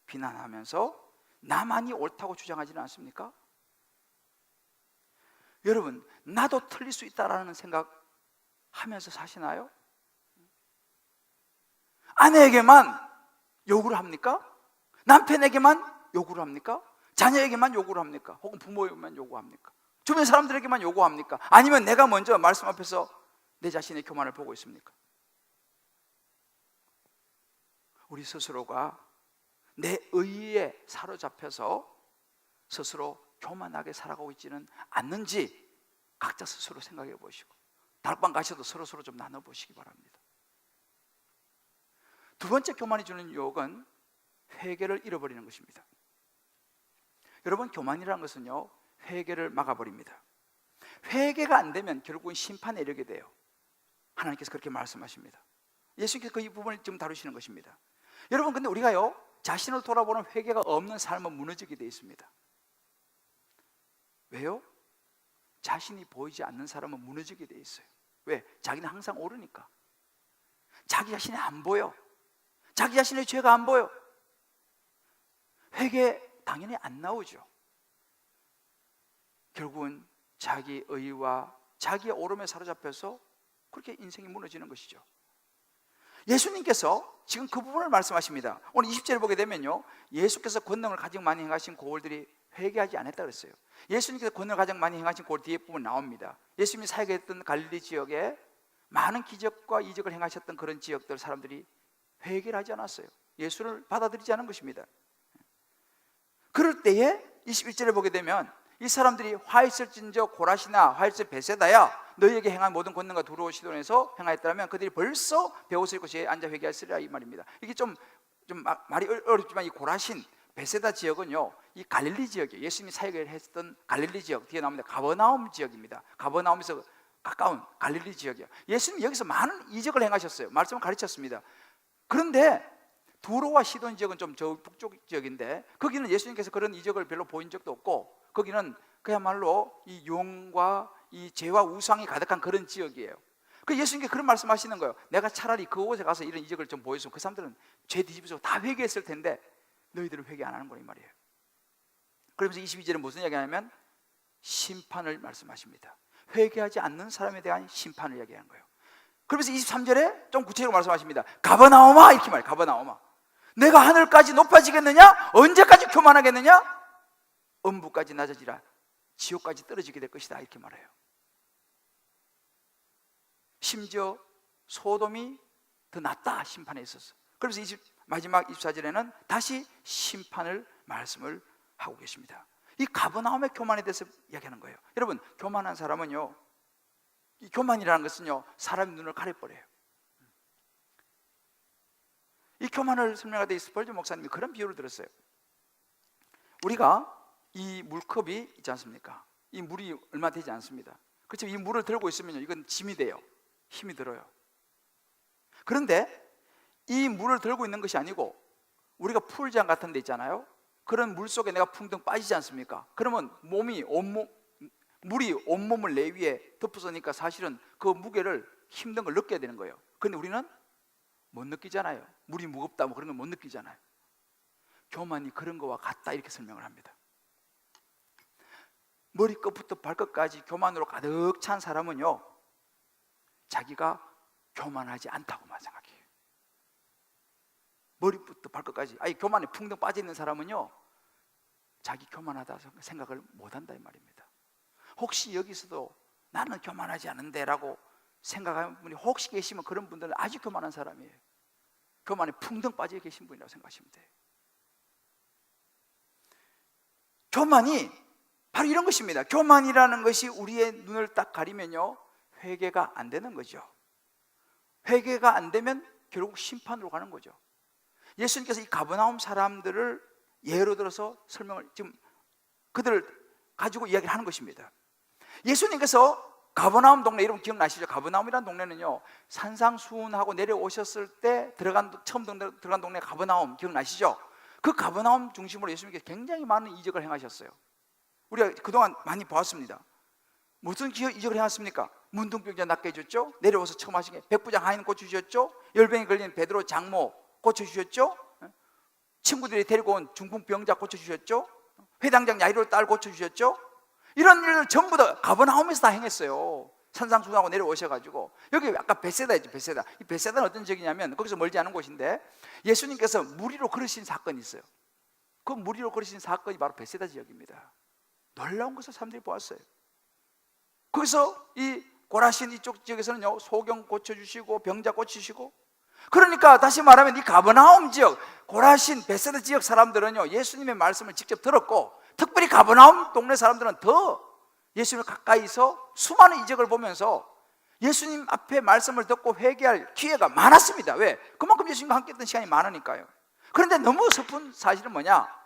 비난하면서 나만이 옳다고 주장하지는 않습니까? 여러분, 나도 틀릴 수 있다라는 생각하면서 사시나요? 아내에게만 요구를 합니까? 남편에게만 요구를 합니까? 자녀에게만 요구를 합니까? 혹은 부모에게만 요구합니까? 주변 사람들에게만 요구합니까? 아니면 내가 먼저 말씀 앞에서 내 자신의 교만을 보고 있습니까? 우리 스스로가 내 의에 사로잡혀서 스스로 교만하게 살아가고 있지는 않는지 각자 스스로 생각해 보시고 다락방 가셔도 서로 좀 나눠보시기 바랍니다. 두 번째 교만이 주는 유혹은 회개를 잃어버리는 것입니다. 여러분, 교만이라는 것은요, 회개를 막아버립니다. 회개가 안 되면 결국은 심판에 이르게 돼요. 하나님께서 그렇게 말씀하십니다. 예수님께서 그 이 부분을 지금 다루시는 것입니다. 여러분, 근데 우리가요, 자신을 돌아보는 회개가 없는 삶은 무너지게 되어 있습니다. 왜요? 자신이 보이지 않는 사람은 무너지게 되어 있어요. 왜? 자기는 항상 오르니까. 자기 자신이 안 보여. 자기 자신의 죄가 안 보여. 회개 당연히 안 나오죠. 결국은 자기 의와 자기의 오름에 사로잡혀서 그렇게 인생이 무너지는 것이죠. 예수님께서 지금 그 부분을 말씀하십니다. 오늘 20절을 보게 되면요, 예수께서 권능을 가장 많이 행하신 고을들이 회개하지 않았다 그랬어요. 예수님께서 권능을 가장 많이 행하신 고을 뒤에 부분 나옵니다. 예수님이 사역했던 갈릴리 지역에 많은 기적과 이적을 행하셨던 그런 지역들 사람들이 회개를 하지 않았어요. 예수를 받아들이지 않은 것입니다. 그럴 때에 21절에 보게 되면 이 사람들이 화 있을진저 고라시나 화 있을 베세다야 너희에게 행한 모든 권능과 두로 시돈에서 행하였다면 그들이 벌써 베옷을 입고 제에 앉아 회개하시리라 이 말입니다. 이게 좀 말이 어렵지만 이 고라신 베세다 지역은요, 이 갈릴리 지역이에요. 예수님이 사역을 했던 갈릴리 지역, 뒤에 나옵니다. 가버나움 지역입니다. 가버나움에서 가까운 갈릴리 지역이에요. 예수님이 여기서 많은 이적을 행하셨어요. 말씀을 가르쳤습니다. 그런데 두로와 시돈 지역은 좀 저 북쪽 지역인데 거기는 예수님께서 그런 이적을 별로 보인 적도 없고 거기는 그야말로 이 용과 이 죄와 우상이 가득한 그런 지역이에요. 그 예수님께 그런 말씀하시는 거예요. 내가 차라리 그곳에 가서 이런 이적을 좀 보였으면 그 사람들은 죄 뒤집어서 다 회개했을 텐데 너희들은 회개 안 하는 거란 말이에요. 그러면서 22절에 무슨 이야기하냐면 심판을 말씀하십니다. 회개하지 않는 사람에 대한 심판을 이야기하는 거예요. 그러면서 23절에 좀 구체적으로 말씀하십니다. 가버나오마 이렇게 말해요. 가버나오마, 내가 하늘까지 높아지겠느냐? 언제까지 교만하겠느냐? 음부까지 낮아지라 지옥까지 떨어지게 될 것이다 이렇게 말해요. 심지어 소돔이 더 낫다 심판에 있어서. 그래서 마지막 24절에는 다시 심판을 말씀을 하고 계십니다. 이 가버나움의 교만에 대해서 이야기하는 거예요. 여러분, 교만한 사람은요, 이 교만이라는 것은요, 사람의 눈을 가려버려요. 이 교만을 설명할 때 스펄전 목사님이 그런 비유를 들었어요. 우리가 이 물컵이 있지 않습니까? 이 물이 얼마 되지 않습니다. 그렇지만 이 물을 들고 있으면 이건 짐이 돼요. 힘이 들어요. 그런데 이 물을 들고 있는 것이 아니고 우리가 풀장 같은 데 있잖아요. 그런 물 속에 내가 풍덩 빠지지 않습니까? 그러면 물이 온몸을 내 위에 덮어서니까 사실은 그 무게를 힘든 걸 느껴야 되는 거예요. 그런데 우리는 못 느끼잖아요. 물이 무겁다 뭐 그런 걸 못 느끼잖아요. 교만이 그런 거와 같다 이렇게 설명을 합니다. 머리끝부터 발끝까지 교만으로 가득 찬 사람은요, 자기가 교만하지 않다고만 생각해요. 머리부터 발끝까지 교만에 풍덩 빠져 있는 사람은요, 자기 교만하다 생각을 못한다 이 말입니다. 혹시 여기서도 나는 교만하지 않은데 라고 생각하는 분이 혹시 계시면 그런 분들은 아주 교만한 사람이에요. 교만에 풍덩 빠져 계신 분이라고 생각하시면 돼요. 교만이 바로 이런 것입니다. 교만이라는 것이 우리의 눈을 딱 가리면요, 회개가 안 되는 거죠. 회개가 안 되면 결국 심판으로 가는 거죠. 예수님께서 이 가버나움 사람들을 예로 들어서 설명을 지금 그들을 가지고 이야기를 하는 것입니다. 예수님께서 가버나움 동네 이름 기억나시죠? 가버나움이라는 동네는요, 산상수훈하고 내려오셨을 때 처음 들어간 동네 가버나움 기억나시죠? 그 가버나움 중심으로 예수님께서 굉장히 많은 이적을 행하셨어요. 우리가 그동안 많이 보았습니다. 무슨 이적을 행했습니까? 문둥병자 낫게 해줬죠. 내려와서 처음 하신 게 백부장 하인 고쳐주셨죠. 열병에 걸린 베드로 장모 고쳐주셨죠. 친구들이 데리고 온 중풍병자 고쳐주셨죠. 회당장 야이로의 딸 고쳐주셨죠. 이런 일을 전부 다 가버나움에서 다 행했어요. 산상수훈하고 내려오셔가지고. 여기 아까 베세다였죠. 베세다. 이 베세다는 어떤 지역이냐면 거기서 멀지 않은 곳인데 예수님께서 무리로 걸으신 사건이 있어요. 그 무리로 걸으신 사건이 바로 베세다 지역입니다. 놀라운 것을 사람들이 보았어요. 거기서 이 고라신 이쪽 지역에서는요, 소경 고쳐주시고 병자 고치시고. 그러니까 다시 말하면 이 가버나움 지역, 고라신 베세다 지역 사람들은요, 예수님의 말씀을 직접 들었고, 특별히 가버나움 동네 사람들은 더 예수님을 가까이서 수많은 이적을 보면서 예수님 앞에 말씀을 듣고 회개할 기회가 많았습니다. 왜? 그만큼 예수님과 함께 했던 시간이 많으니까요. 그런데 너무 슬픈 사실은 뭐냐?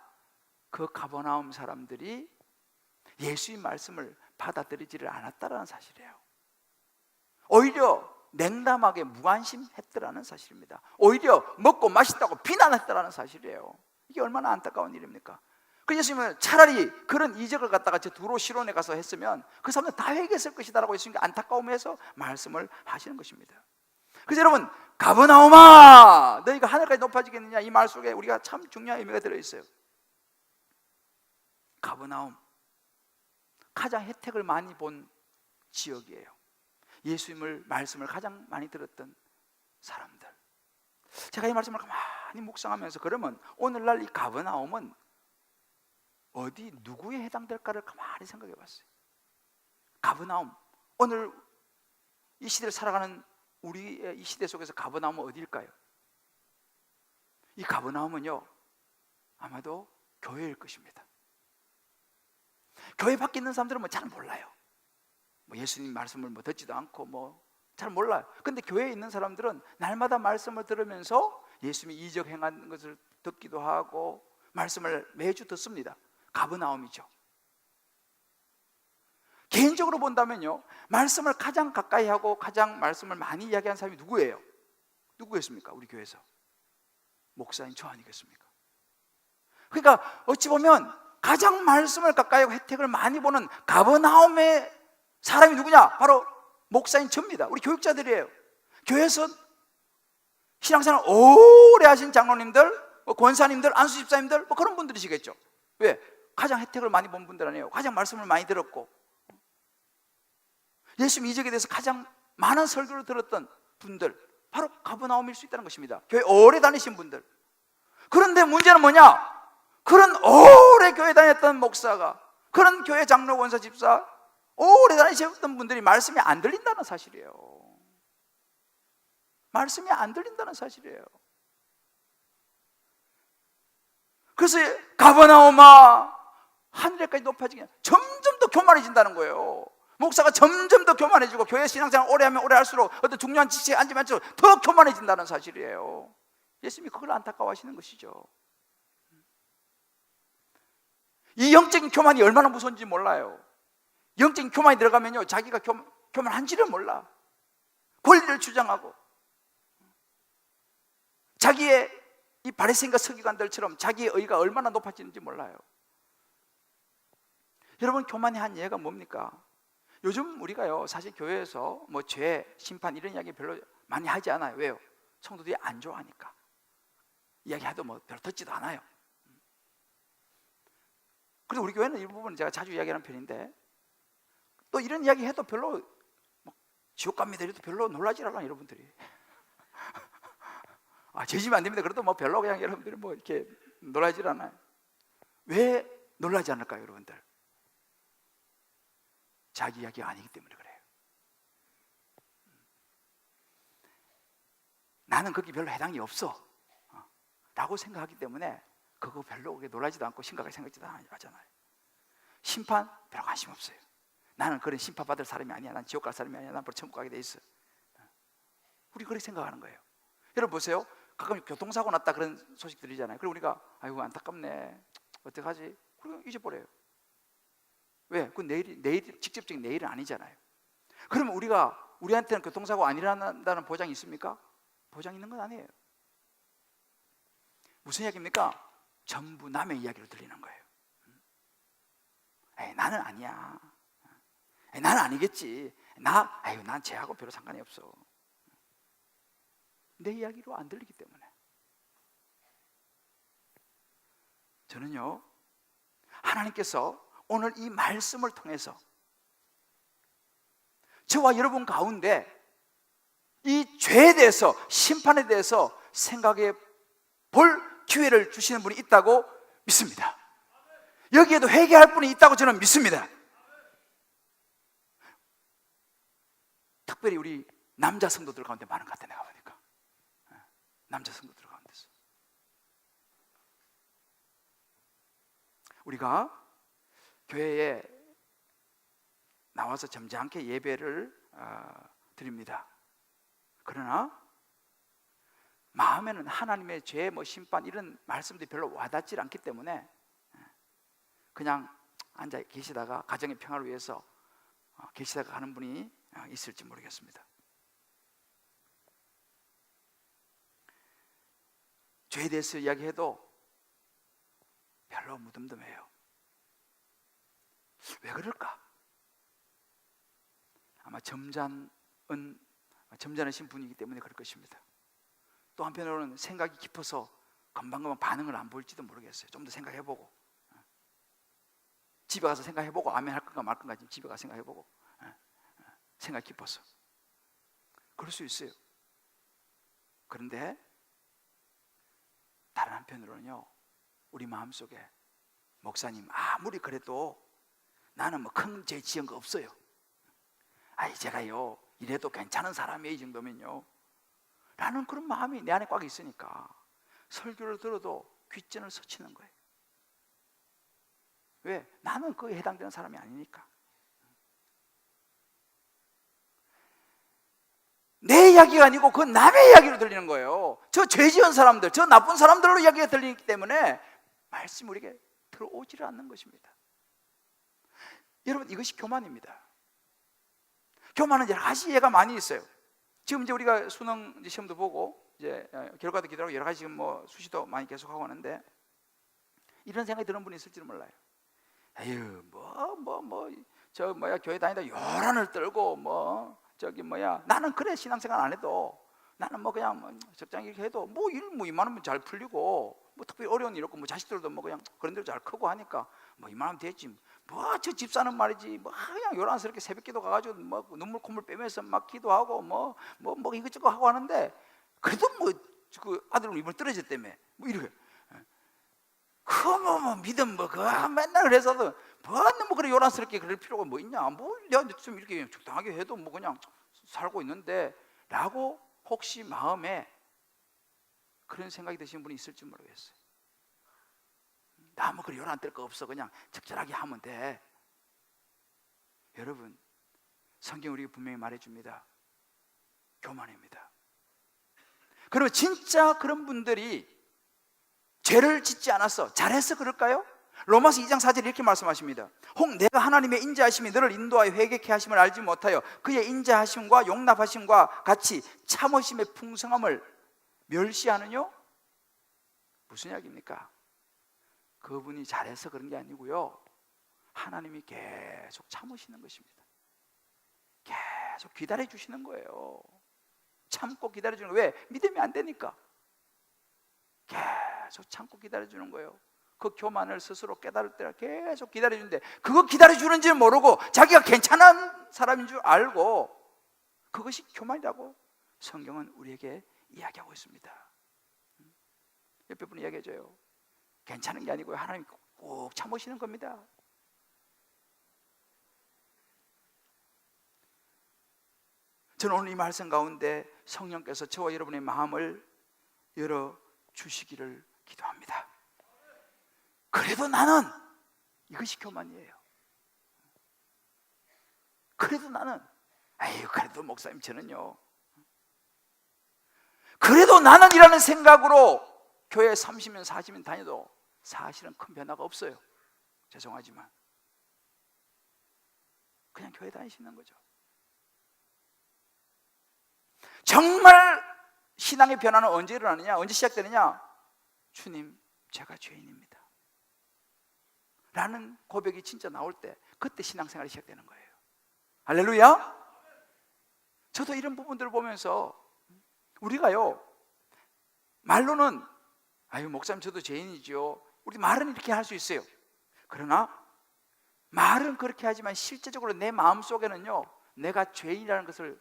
그 가버나움 사람들이 예수의 말씀을 받아들이지를 않았다라는 사실이에요. 오히려 냉담하게 무관심했더라는 사실입니다. 오히려 먹고 마신다고 비난했더라는 사실이에요. 이게 얼마나 안타까운 일입니까? 그 예수님은 차라리 그런 이적을 갖다가 저 두로 시론에 가서 했으면 그 사람들 다 회개했을 것이다라고 예수님이 안타까움에서 말씀을 하시는 것입니다. 그래서 여러분, 가버나움아 너희가 하늘까지 높아지겠느냐, 이 말 속에 우리가 참 중요한 의미가 들어있어요. 가버나움, 가장 혜택을 많이 본 지역이에요. 예수님을 말씀을 가장 많이 들었던 사람들. 제가 이 말씀을 가만히 묵상하면서 그러면 오늘날 이 가버나움은 어디 누구에 해당될까를 가만히 생각해 봤어요. 가버나움, 오늘 이 시대를 살아가는 우리의 이 시대 속에서 가버나움은 어디일까요? 이 가버나움은요, 아마도 교회일 것입니다. 교회 밖에 있는 사람들은 잘 몰라요. 예수님 말씀을 듣지도 않고 잘 몰라요. 근데 교회에 있는 사람들은 날마다 말씀을 들으면서 예수님이 이적 행한 것을 듣기도 하고 말씀을 매주 듣습니다. 가버나움이죠. 개인적으로 본다면요, 말씀을 가장 가까이 하고 가장 말씀을 많이 이야기한 사람이 누구예요? 누구였습니까? 우리 교회에서 목사님 저 아니겠습니까? 그러니까 어찌 보면 가장 말씀을 가까이 하고 혜택을 많이 보는 가버나움의 사람이 누구냐? 바로 목사님 접니다. 우리 교육자들이에요. 교회에서 신앙생활 오래 하신 장로님들, 권사님들, 안수집사님들 그런 분들이시겠죠. 왜? 가장 혜택을 많이 본 분들 아니에요. 가장 말씀을 많이 들었고 예수님 이적에 대해서 가장 많은 설교를 들었던 분들, 바로 가버나움일 수 있다는 것입니다. 교회 오래 다니신 분들. 그런데 문제는 뭐냐? 그런 오래 교회 다녔던 목사가, 그런 교회 장로, 권사, 집사 오래 다니셨던 분들이 말씀이 안 들린다는 사실이에요. 말씀이 안 들린다는 사실이에요. 그래서 가버나움아 하늘에까지 높아지게 점점 더 교만해진다는 거예요. 목사가 점점 더 교만해지고 교회 신앙생활 오래 하면 오래 할수록 어떤 중요한 지식에 앉으면 더 교만해진다는 사실이에요. 예수님이 그걸 안타까워하시는 것이죠. 이 영적인 교만이 얼마나 무서운지 몰라요. 영적인 교만이 들어가면요, 자기가 교만한지를 몰라. 권리를 주장하고 자기의 이 바리새인과 서기관들처럼 자기의 의가 얼마나 높아지는지 몰라요. 여러분, 교만이 한 예가 뭡니까? 요즘 우리가요, 사실 교회에서 죄, 심판 이런 이야기 별로 많이 하지 않아요. 왜요? 성도들이 안 좋아하니까. 이야기해도 별로 듣지도 않아요. 그리고 우리 교회는 이 부분은 제가 자주 이야기하는 편인데, 또 이런 이야기 해도 별로 지옥 갑니다 이래도 별로 놀라지 않아요, 여러분들이. 죄지면 안 됩니다 그래도 별로 그냥 여러분들이 이렇게 놀라지 않아요. 왜 놀라지 않을까요, 여러분들? 자기 이야기가 아니기 때문에 그래요. 나는 거기 별로 해당이 없어 라고 생각하기 때문에 그거 별로 놀라지도 않고 심각하게 생각지도 않잖아요. 심판 별로 관심 없어요. 나는 그런 심판받을 사람이 아니야. 난 지옥 갈 사람이 아니야. 난 바로 천국 가게 돼 있어. 우리 그렇게 생각하는 거예요. 여러분 보세요. 가끔 교통사고 났다 그런 소식 들리잖아요. 그리고 우리가 아이고 안타깝네, 어떡하지? 그리고 잊어버려요. 왜? 그건 내일 직접적인 내일은 아니잖아요. 그러면 우리한테는 교통사고 안 일어난다는 보장이 있습니까? 보장 있는 건 아니에요. 무슨 이야기입니까? 전부 남의 이야기로 들리는 거예요. 나는 아니야. 나는 아니겠지. 난 쟤하고 별로 상관이 없어. 내 이야기로 안 들리기 때문에. 저는요, 하나님께서 오늘 이 말씀을 통해서 저와 여러분 가운데 이 죄에 대해서, 심판에 대해서 생각해 볼 기회를 주시는 분이 있다고 믿습니다. 여기에도 회개할 분이 있다고 저는 믿습니다. 특별히 우리 남자 성도들 가운데 많은 것 같아, 내가 보니까. 남자 성도들 가운데서 우리가 교회에 나와서 점잖게 예배를 드립니다. 그러나 마음에는 하나님의 죄, 심판 이런 말씀들이 별로 와닿지 않기 때문에 그냥 앉아 계시다가 가정의 평화를 위해서 계시다가 가는 분이 있을지 모르겠습니다. 죄에 대해서 이야기해도 별로 무덤덤해요. 왜 그럴까? 아마 점잖으신 분이기 때문에 그럴 것입니다. 또 한편으로는 생각이 깊어서 금방금방 반응을 안 보일지도 모르겠어요. 좀 더 생각해보고, 집에 가서 생각해보고 아멘 할 건가 말 건가 집에 가서 생각해보고, 생각이 깊어서 그럴 수 있어요. 그런데 다른 한편으로는요, 우리 마음속에 목사님 아무리 그래도 나는 뭐 큰 죄 지은 거 없어요. 아이 제가요 이래도 괜찮은 사람이에요, 이 정도면요 라는 그런 마음이 내 안에 꽉 있으니까 설교를 들어도 귓전을 서치는 거예요. 왜? 나는 그에 해당되는 사람이 아니니까. 내 이야기가 아니고 그 남의 이야기로 들리는 거예요. 저 죄 지은 사람들, 저 나쁜 사람들로 이야기가 들리기 때문에 말씀이 우리에게 들어오지를 않는 것입니다. 여러분, 이것이 교만입니다. 교만은 여러 가지 예가 많이 있어요. 지금 이제 우리가 수능 시험도 보고 이제 결과도 기다리고 여러 가지 지금 수시도 많이 계속하고 하는데 이런 생각이 드는 분이 있을지는 몰라요. 에휴 교회 다니다 요란을 떨고 나는 그래 신앙생활 안 해도 나는 그냥 적당히 이렇게 해도 이만하면 잘 풀리고 특별히 어려운 일 없고 자식들도 그냥 그런 대로 잘 크고 하니까 이만하면 됐지. 저 집사는 말이지 그냥 요란스럽게 새벽기도 가가지고 눈물 콧물 빼면서 막 기도하고 이것저것 하고 하는데 그래도 그 아들 입을 떨어졌다며 이렇게 믿음 맨날 그래서도 그래 요란스럽게 그럴 필요가 있냐? 내가 좀 이렇게 적당하게 해도 그냥 살고 있는데 라고 혹시 마음에 그런 생각이 드시는 분이 있을지 모르겠어요. 나 그래 요란 뜰 거 없어, 그냥 적절하게 하면 돼. 여러분, 성경 우리가 분명히 말해줍니다. 교만입니다. 그러면 진짜 그런 분들이 죄를 짓지 않았어, 잘해서 그럴까요? 로마서 2장 4절에 이렇게 말씀하십니다. 혹 내가 하나님의 인자하심이 너를 인도하여 회개케 하심을 알지 못하여 그의 인자하심과 용납하심과 같이 참으심의 풍성함을 멸시하느뇨? 무슨 이야기입니까? 그분이 잘해서 그런 게 아니고요, 하나님이 계속 참으시는 것입니다. 계속 기다려 주시는 거예요. 참고 기다려 주는 거예요. 왜? 믿음이 안 되니까 계속 참고 기다려 주는 거예요. 그 교만을 스스로 깨달을 때 계속 기다려 주는데 그거 기다려 주는지는 모르고 자기가 괜찮은 사람인 줄 알고, 그것이 교만이라고 성경은 우리에게 이야기하고 있습니다. 옆에 분이 이야기해줘요. 괜찮은 게 아니고요, 하나님이 꼭 참으시는 겁니다. 저는 오늘 이 말씀 가운데 성령께서 저와 여러분의 마음을 열어 주시기를 기도합니다. 그래도 나는, 이것이 교만이에요. 그래도 나는, 그래도 목사님 저는요, 그래도 나는 이라는 생각으로 교회 30년 40년 다녀도 사실은 큰 변화가 없어요. 죄송하지만 그냥 교회 다니시는 거죠. 정말 신앙의 변화는 언제 일어나느냐, 언제 시작되느냐? 주님, 제가 죄인입니다 라는 고백이 진짜 나올 때, 그때 신앙생활이 시작되는 거예요. 할렐루야. 저도 이런 부분들을 보면서 우리가요, 말로는 목사님 저도 죄인이죠, 우리 말은 이렇게 할 수 있어요. 그러나 말은 그렇게 하지만 실제적으로 내 마음속에는요, 내가 죄인이라는 것을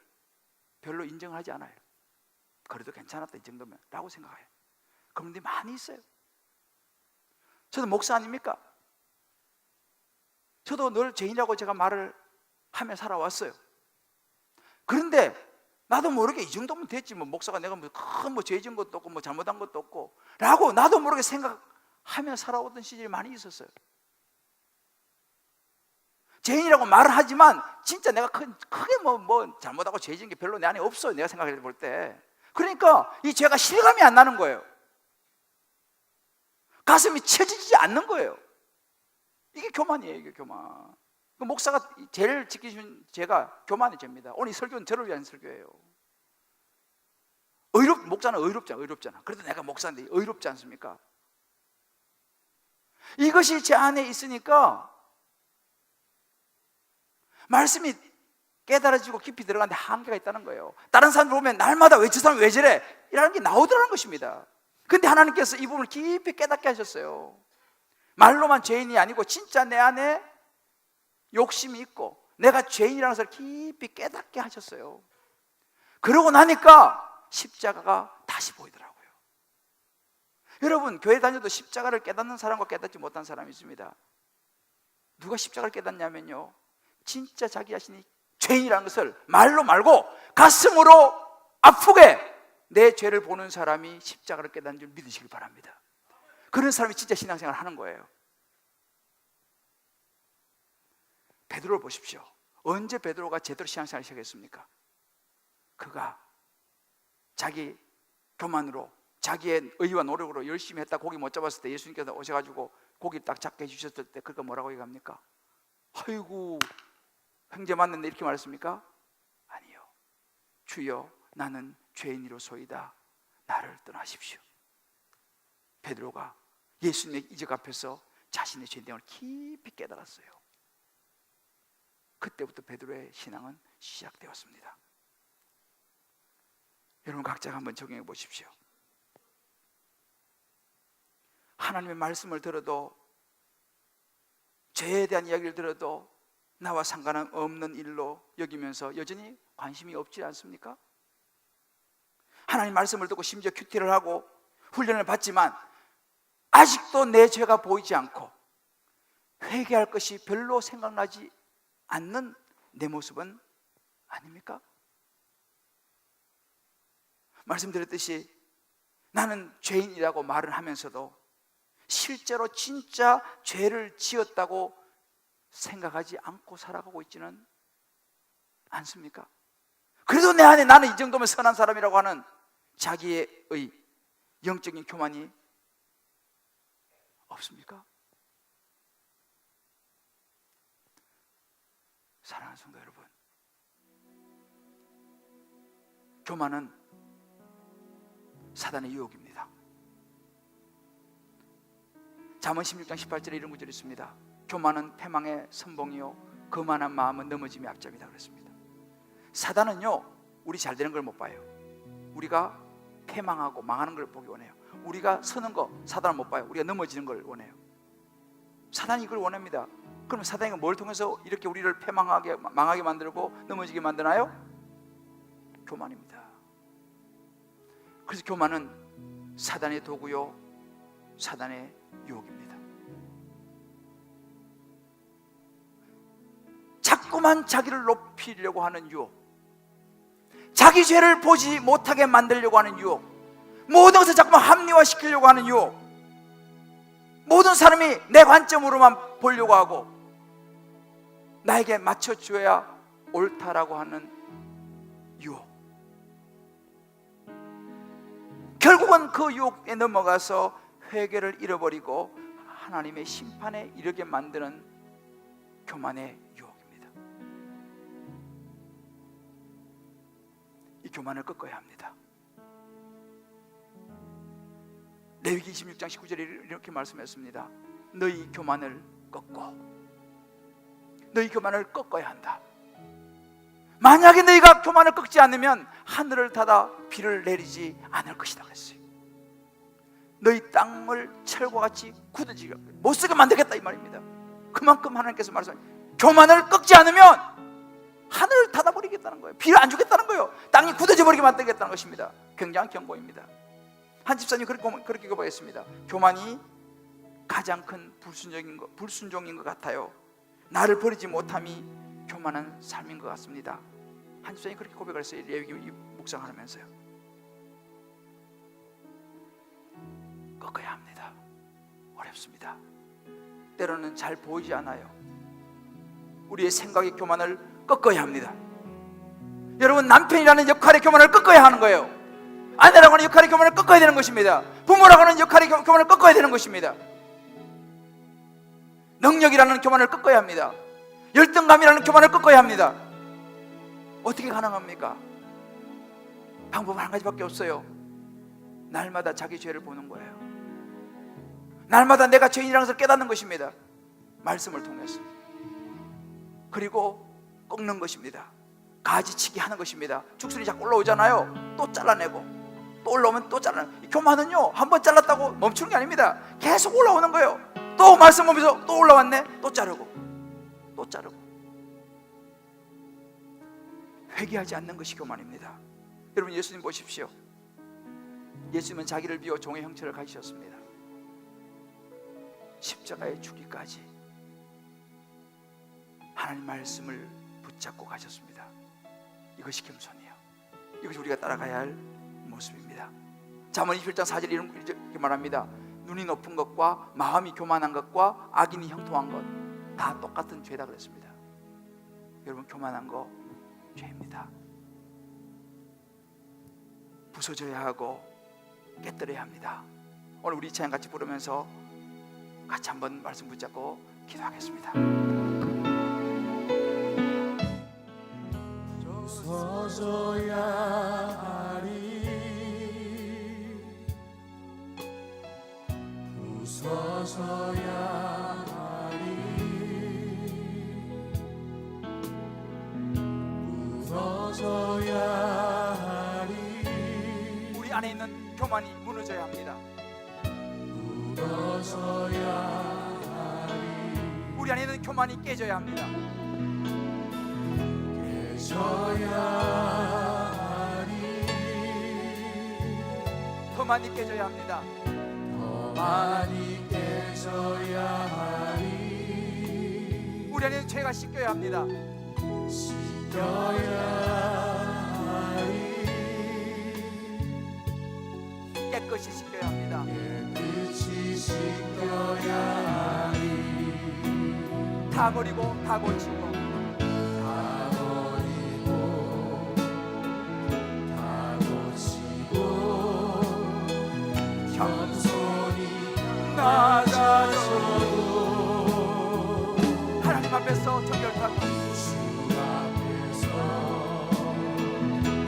별로 인정하지 않아요. 그래도 괜찮았다 이 정도면 라고 생각해요. 그런 분들이 많이 있어요. 저도 목사 아닙니까? 저도 늘 죄인이라고 제가 말을 하며 살아왔어요. 그런데 나도 모르게 이 정도면 됐지, 뭐 목사가 내가 큰 죄 지은 것도 없고 뭐 잘못한 것도 없고 라고 나도 모르게 생각하며 살아오던 시절이 많이 있었어요. 죄인이라고 말을 하지만 진짜 내가 크게 뭐 잘못하고 죄 지은 게 별로 내 안에 없어요, 내가 생각해 볼 때. 그러니까 이 죄가 실감이 안 나는 거예요. 가슴이 쳐지지 않는 거예요. 이게 교만이에요, 이게 교만. 목사가 제일 지키신 죄가 교만의 죄입니다. 오늘 이 설교는 저를 위한 설교예요. 목사는 의롭잖아. 그래도 내가 목사인데 의롭지 않습니까? 이것이 제 안에 있으니까 말씀이 깨달아지고 깊이 들어가는데 한계가 있다는 거예요. 다른 사람들 보면 날마다 왜 저 사람 왜 저래? 이라는 게 나오더라는 것입니다. 근데 하나님께서 이 부분을 깊이 깨닫게 하셨어요. 말로만 죄인이 아니고 진짜 내 안에 욕심이 있고 내가 죄인이라는 것을 깊이 깨닫게 하셨어요. 그러고 나니까 십자가가 다시 보이더라고요. 여러분, 교회 다녀도 십자가를 깨닫는 사람과 깨닫지 못한 사람이 있습니다. 누가 십자가를 깨닫냐면요, 진짜 자기 자신이 죄인이라는 것을 말로 말고 가슴으로 아프게 내 죄를 보는 사람이 십자가를 깨닫는 줄 믿으시길 바랍니다. 그런 사람이 진짜 신앙생활을 하는 거예요. 베드로를 보십시오. 언제 베드로가 제대로 신앙생활을 시작했습니까? 그가 자기 교만으로 자기의 의와 노력으로 열심히 했다 고기 못 잡았을 때 예수님께서 오셔가지고 고기 딱 잡게 해주셨을 때 그가 뭐라고 얘기합니까? 아이고 형제 맞는데 이렇게 말했습니까? 아니요, 주여 나는 죄인이로소이다, 나를 떠나십시오. 베드로가 예수님의 이적 앞에서 자신의 죄됨을 깊이 깨달았어요. 그때부터 베드로의 신앙은 시작되었습니다. 여러분 각자가 한번 적용해 보십시오. 하나님의 말씀을 들어도, 죄에 대한 이야기를 들어도 나와 상관없는 일로 여기면서 여전히 관심이 없지 않습니까? 하나님 말씀을 듣고 심지어 큐티를 하고 훈련을 받지만 아직도 내 죄가 보이지 않고 회개할 것이 별로 생각나지 않는 내 모습은 아닙니까? 말씀드렸듯이 나는 죄인이라고 말을 하면서도 실제로 진짜 죄를 지었다고 생각하지 않고 살아가고 있지는 않습니까? 그래도 내 안에 나는 이 정도면 선한 사람이라고 하는 자기의 영적인 교만이 없습니까? 사랑하는 성도 여러분, 교만은 사단의 유혹입니다. 잠언 16장 18절에 이런 구절이 있습니다. 교만은 패망의 선봉이요 거만한 마음은 넘어짐의 앞잡이다 그랬습니다. 사단은요, 우리 잘 되는 걸 못 봐요. 우리가 패망하고 망하는 걸 보기 원해요. 우리가 서는 거 사단은 못 봐요. 우리가 넘어지는 걸 원해요. 사단이 이걸 원합니다. 그럼 사단이 뭘 통해서 이렇게 우리를 패망하게 망하게 만들고 넘어지게 만드나요? 교만입니다. 그래서 교만은 사단의 도구요 사단의 유혹입니다. 자꾸만 자기를 높이려고 하는 유혹, 자기 죄를 보지 못하게 만들려고 하는 유혹, 모든 것을 자꾸만 합리화시키려고 하는 유혹, 모든 사람이 내 관점으로만 보려고 하고 나에게 맞춰줘야 옳다라고 하는 유혹, 결국은 그 유혹에 넘어가서 회개를 잃어버리고 하나님의 심판에 이르게 만드는 교만의 유혹입니다. 이 교만을 꺾어야 합니다. 레위기 26장 19절에 이렇게 말씀했습니다. 너희 교만을 꺾고, 너희 교만을 꺾어야 한다. 만약에 너희가 교만을 꺾지 않으면 하늘을 닫아 비를 내리지 않을 것이다 그랬어요. 너희 땅을 철과 같이 굳어지게 못쓰게 만들겠다 이 말입니다. 그만큼 하나님께서 말씀하신 교만을 꺾지 않으면 하늘을 닫아버리겠다는 거예요. 비를 안 주겠다는 거예요. 땅이 굳어져 버리게 만들겠다는 것입니다. 굉장한 경고입니다. 한 집사님 그렇게 고백했습니다. 교만이 가장 큰 불순종인 것 같아요. 나를 버리지 못함이 교만한 삶인 것 같습니다. 한 집사님이 그렇게 고백을 했어요. 레위기 묵상하면서요. 꺾어야 합니다. 어렵습니다. 때로는 잘 보이지 않아요. 우리의 생각의 교만을 꺾어야 합니다. 여러분, 남편이라는 역할의 교만을 꺾어야 하는 거예요. 아내라고 하는 역할의 교만을 꺾어야 되는 것입니다. 부모라고 하는 역할의 교만을 꺾어야 되는 것입니다. 능력이라는 교만을 꺾어야 합니다. 열등감이라는 교만을 꺾어야 합니다. 어떻게 가능합니까? 방법은 한 가지밖에 없어요. 날마다 자기 죄를 보는 거예요. 날마다 내가 죄인이라는 것을 깨닫는 것입니다. 말씀을 통해서. 그리고 꺾는 것입니다. 가지치기 하는 것입니다. 죽순이 자꾸 올라오잖아요. 또 잘라내고, 또 올라오면 또 잘라내고. 교만은요, 한번 잘랐다고 멈추는 게 아닙니다. 계속 올라오는 거예요. 또 말씀 보면서 또 올라왔네, 또 자르고, 또 자르고. 회개하지 않는 것이 교만입니다. 여러분, 예수님 보십시오. 예수님은 자기를 비워 종의 형체를 가지셨습니다. 십자가에 죽기까지 하나님 말씀을 붙잡고 가셨습니다. 이것이 겸손이에요. 이것이 우리가 따라가야 할 모습입니다. 잠언 21장 4절에 이렇게 말합니다. 눈이 높은 것과 마음이 교만한 것과 악인이 형통한 것 다 똑같은 죄다 그랬습니다. 여러분, 교만한 거 죄입니다. 부서져야 하고 깨뜨려야 합니다. 오늘 우리 찬양 같이 부르면서 같이 한번 말씀 붙잡고 기도하겠습니다. 부서져야 하리, 부서져야 하리, 부서져야 하리. 우리 안에 있는 교만이 무너져야 합니다. 무너져야 하리, 우리 안에 있는 교만이 깨져야 합니다. 깨져야 하리, 더 많이 깨져야 합니다. 더 많이 깨져야 하리, 우리 안에 있는 죄가 씻겨야 합니다. 씻겨야 하리, 깨끗이 씻겨야 합니다. 깨끗이 씻겨야 하리, 다 버리고 다 고치고 다 버리고 다 고치고 겸손히 낮아져도 하나님 앞에서 정결하고 주 앞에서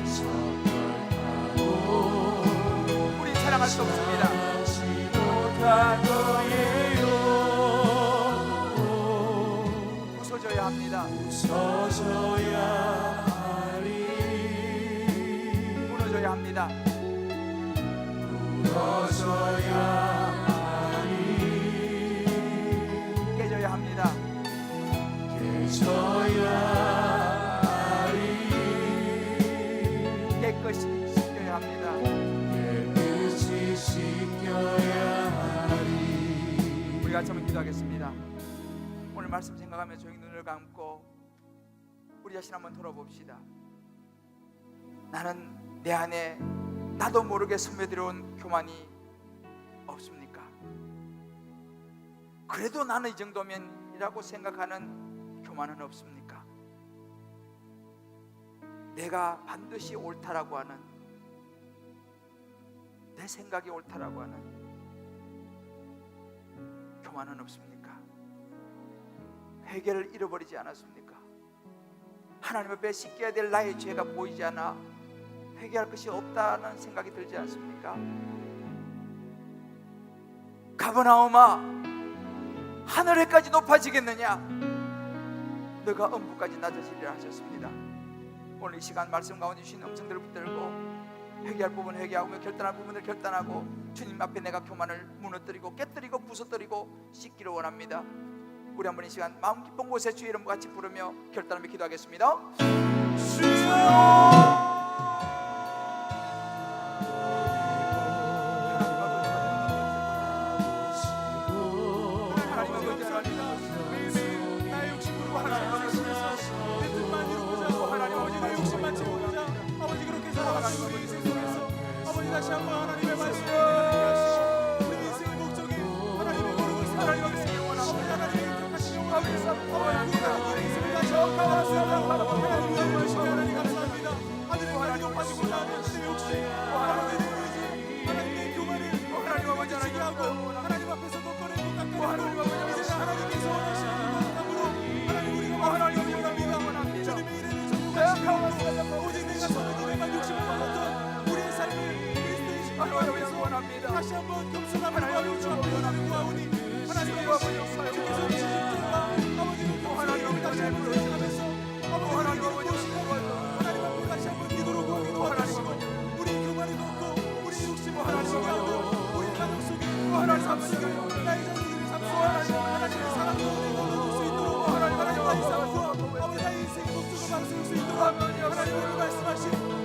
정결하고 우리 찬양할 수 없습니다. 하지 못할 거예요. 부서져야 합니다. 부서져야 하리, 무너져야 합니다. 무너져야 하리, 깨져야 합니다. 깨져야 하리, 깨끗이 씻겨야 합니다. 깨끗이 씻겨야 하리. 우리 같이 한번 기도하겠습니다. 오늘 말씀 생각하며 조용히 눈을 감고 우리 자신 한번 돌아봅시다. 나는 내 안에 나도 모르게 스며들어온 교만이 없습니까? 그래도 나는 이 정도면이라고 생각하는 교만은 없습니까? 내가 반드시 옳다라고 하는, 내 생각이 옳다라고 하는 교만은 없습니까? 회개를 잃어버리지 않았습니까? 하나님 앞에 씻겨야 될 나의 죄가 보이지 않아 회개할 것이 없다는 생각이 들지 않습니까? 가버나움아, 하늘에까지 높아지겠느냐? 너가 음부까지 낮아지리라 하셨습니다. 오늘 이 시간 말씀 가운데 주신 음성들을 붙들고 회개할 부분 회개하고 결단할 부분을 결단하고 주님 앞에 내가 교만을 무너뜨리고 깨뜨리고 부서뜨리고 씻기를 원합니다. 우리 한번 이 시간 마음 깊은 곳에 주의 이름 같이 부르며 결단하며 기도하겠습니다. 주여! 나의 욕심으로 하나님 내 뜻만 이루고자 하고 하나님 아버지 나의 욕심만 다시 한번 겸손함을 구하며 주 앞에 원하는 구하오니 하나님의 주께서 지식과 아버지의 겸손함을 다시 한번 생각하면서 아버지의 이름을 모시고 하나님 앞에 다시 한번 기도로 도와주시고 우리 교만을 걷고 우리 욕심을 하나님께 하고 우리 가정 속에 하나님 앞에 나의 자녀들의 삶 속에 하나님의 사랑으로 얻을 수 있도록 하나님 나의 삶과 아버지 나의 인생 목적을 방수할 수 있도록 하나님의 말씀하신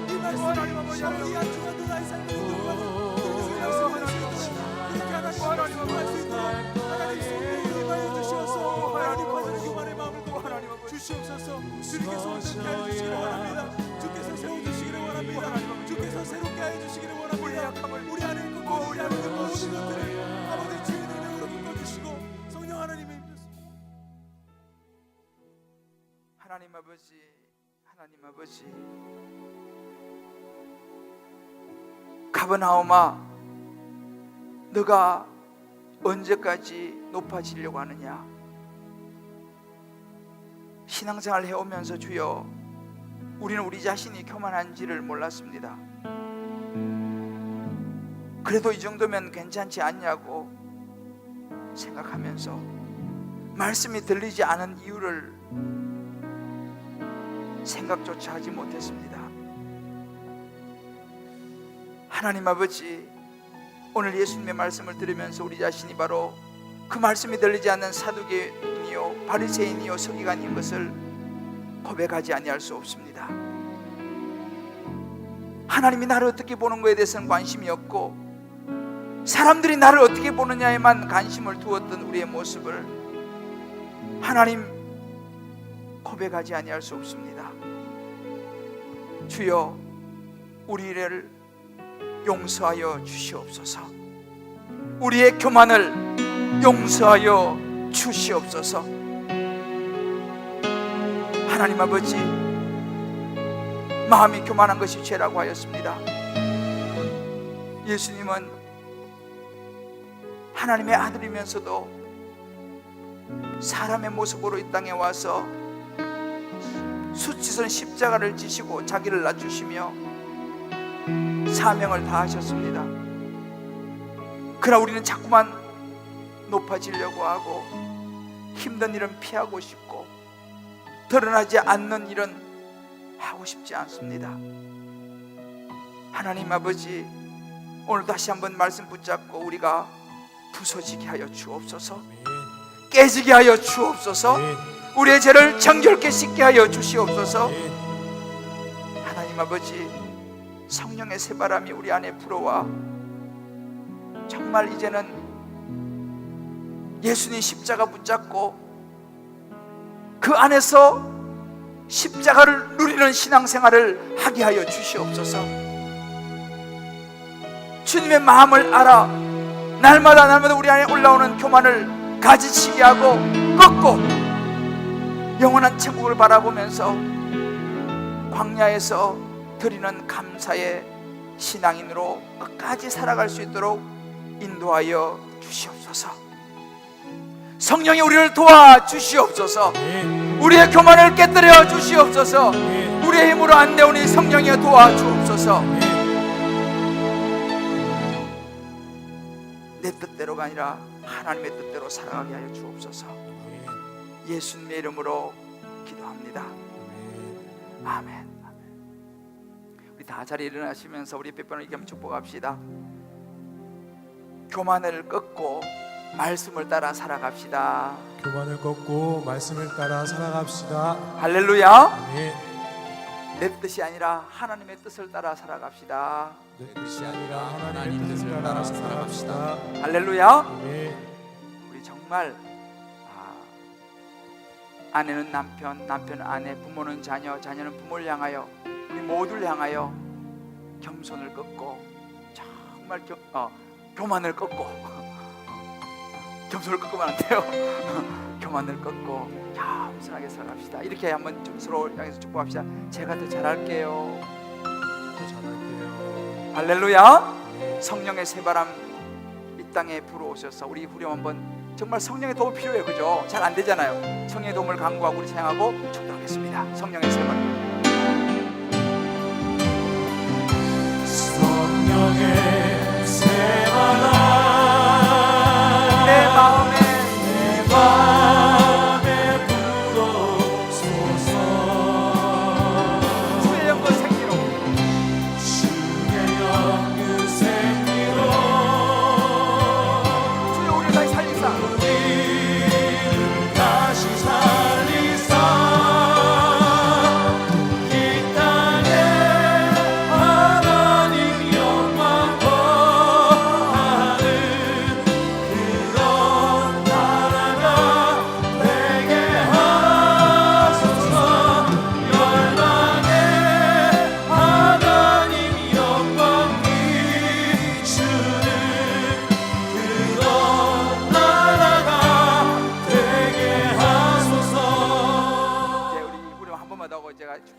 이 말씀 아버지 한 주간도 나의 삶을 인도하고 그렇게 말씀할 수 있도록 그렇게 하나님 말씀할 수 있도록 하나님 손에 임하여 주시옵소서. 하나님 받는 교만의 마음을 또 하나님 주시옵소서. 주님께서 온전케 하여 주시기를 원합니다. 주께서 세워주시기를 원합니다. 주께서 새롭게 하여 주시기를 원합니다. 우리 안에 있고 우리 안에 있는 모든 것들을 아버지 주의 능력으로 묶어주시고 성령 하나님의 힘이었습니다. 하나님 아버지, 하나님 아버지, 가버나움아, 너가 언제까지 높아지려고 하느냐? 신앙생활 해오면서 주여, 우리는 우리 자신이 교만한지를 몰랐습니다. 그래도 이 정도면 괜찮지 않냐고 생각하면서 말씀이 들리지 않은 이유를 생각조차 하지 못했습니다. 하나님 아버지, 오늘 예수님의 말씀을 들으면서 우리 자신이 바로 그 말씀이 들리지 않는 사두개인이요 바리새인이요 서기관인 것을 고백하지 아니할 수 없습니다. 하나님이 나를 어떻게 보는 것에 대해서는 관심이 없고 사람들이 나를 어떻게 보느냐에만 관심을 두었던 우리의 모습을 하나님 고백하지 아니할 수 없습니다. 주여, 우리를 용서하여 주시옵소서. 우리의 교만을 용서하여 주시옵소서. 하나님 아버지, 마음이 교만한 것이 죄라고 하였습니다. 예수님은 하나님의 아들이면서도 사람의 모습으로 이 땅에 와서 수치스러운 십자가를 지시고 자기를 낮추시며 사명을 다하셨습니다. 그러나 우리는 자꾸만 높아지려고 하고 힘든 일은 피하고 싶고 드러나지 않는 일은 하고 싶지 않습니다. 하나님 아버지, 오늘 다시 한번 말씀 붙잡고 우리가 부서지게 하여 주옵소서. 깨지게 하여 주옵소서. 우리의 죄를 정결케 씻게 하여 주시옵소서. 하나님 아버지, 성령의 새바람이 우리 안에 불어와 정말 이제는 예수님 십자가 붙잡고 그 안에서 십자가를 누리는 신앙생활을 하게 하여 주시옵소서. 주님의 마음을 알아 날마다 우리 안에 올라오는 교만을 가지치게 하고 꺾고 영원한 천국을 바라보면서 광야에서 드리는 감사의 신앙인으로 끝까지 살아갈 수 있도록 인도하여 주시옵소서. 성령이 우리를 도와주시옵소서. 우리의 교만을 깨뜨려 주시옵소서. 우리의 힘으로 안 되오니 성령이 도와주옵소서. 내 뜻대로가 아니라 하나님의 뜻대로 살아가게 하여 주옵소서. 예수님의 이름으로 기도합니다. 아멘. 우리 다 자리에 일어나시면서 우리 빼빼로 이렇게 한번 축복합시다. 교만을 꺾고 말씀을 따라 살아갑시다. 교만을 꺾고 말씀을 따라 살아갑시다. 할렐루야. 아멘. 내 뜻이 아니라 하나님의 뜻을 따라 살아갑시다. 내 뜻이 아니라 하나님의 뜻을 따라 살아갑시다. 할렐루야. 아멘. 우리 정말 아내는 남편, 남편은 아내, 부모는 자녀, 자녀는 부모를 향하여 우리 모두를 향하여 겸손을 꺾고 정말 교만을 꺾고 겸손을 꺾으면 안 돼요. 교만을 꺾고 겸손하게 살아갑시다. 이렇게 한번 좀 서로 향해서 축복합시다. 제가 더 잘할게요. 더 잘할게요. 할렐루야. 성령의 새바람 이 땅에 불어오셔서 우리 후렴 한번 정말 성령의 도움 필요해요. 그죠? 잘 안 되잖아요. 성령의 도움을 간구하고 우리 사용하고 축도하겠습니다. 성령의 새바람. 성령의 새바람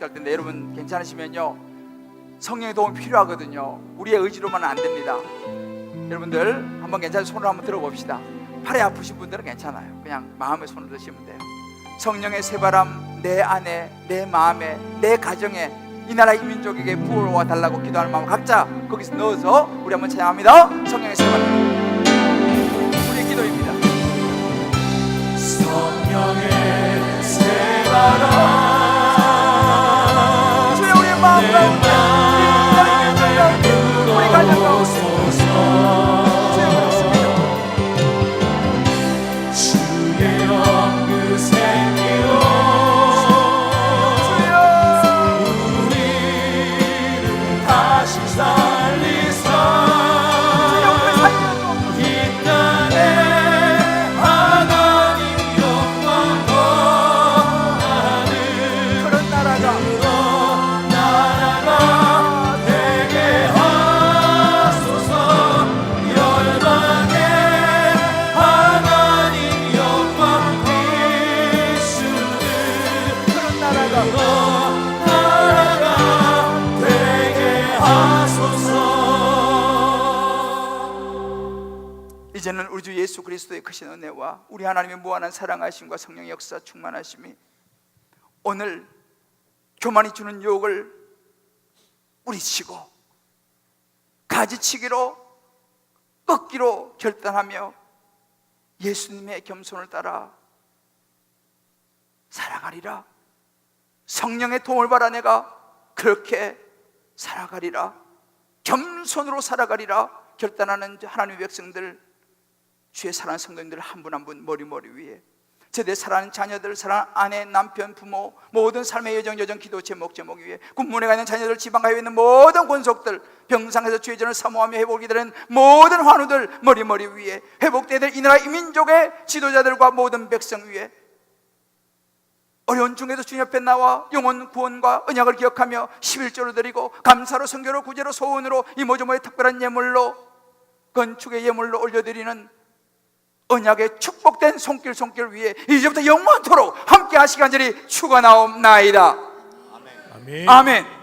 목도할 텐데 여러분 괜찮으시면요, 성령의 도움이 필요하거든요. 우리의 의지로만은 안 됩니다. 여러분들 한번 괜찮은 손을 한번 들어봅시다. 팔이 아프신 분들은 괜찮아요. 그냥 마음에 손을 드시면 돼요. 성령의 새바람 내 안에, 내 마음에, 내 가정에, 이 나라 이 민족에게 부어와 달라고 기도하는 마음 각자 거기서 넣어서 우리 한번 찬양합니다. 성령의 새바람, 우리의 기도입니다. 성령의 새바람 주여, 우리의 마음 가운데 우리 가정 가운데 주여 그렇습니다. 주의 영그 생기로 주여 우리를 다시 살리사 이 땅에 하나님 영광 거하는 그런 나라가 그런 나라가 되게 하소서. 열방에 하나님 영광 비추는 그런 나라가 그런 나라가 되게 하소서. 이제는 우리 주 예수 그리스도의 크신 은혜와 우리 하나님의 무한한 사랑하심과 성령의 역사 충만하심이 오늘 교만이 주는 유혹을 뿌리치고 가지치기로 꺾기로 결단하며 예수님의 겸손을 따라 살아가리라. 성령의 도움을 받아 내가 그렇게 살아가리라. 겸손으로 살아가리라 결단하는 하나님의 백성들, 주의 사랑하는 성도님들 한 분 한 분 머리 위에 제대 사랑하는 자녀들, 사랑하는 아내, 남편, 부모, 모든 삶의 여정 기도 제목 위에 군문에 가 있는 자녀들, 지방 가에 있는 모든 권속들, 병상에서 주의 전을 사모하며 회복이 되는 모든 환우들 머리 위에 회복되야 될 이 나라 이 민족의 지도자들과 모든 백성 위에 어려운 중에도 주님 앞에 나와 영혼 구원과 언약을 기억하며 11조를 드리고 감사로 성교로 구제로 소원으로 이 모조모의 특별한 예물로 건축의 예물로 올려드리는 언약의 축복된 손길 위에 이제부터 영원토록 함께 하시기 간절히 축원하옵나이다. 아멘. 아멘.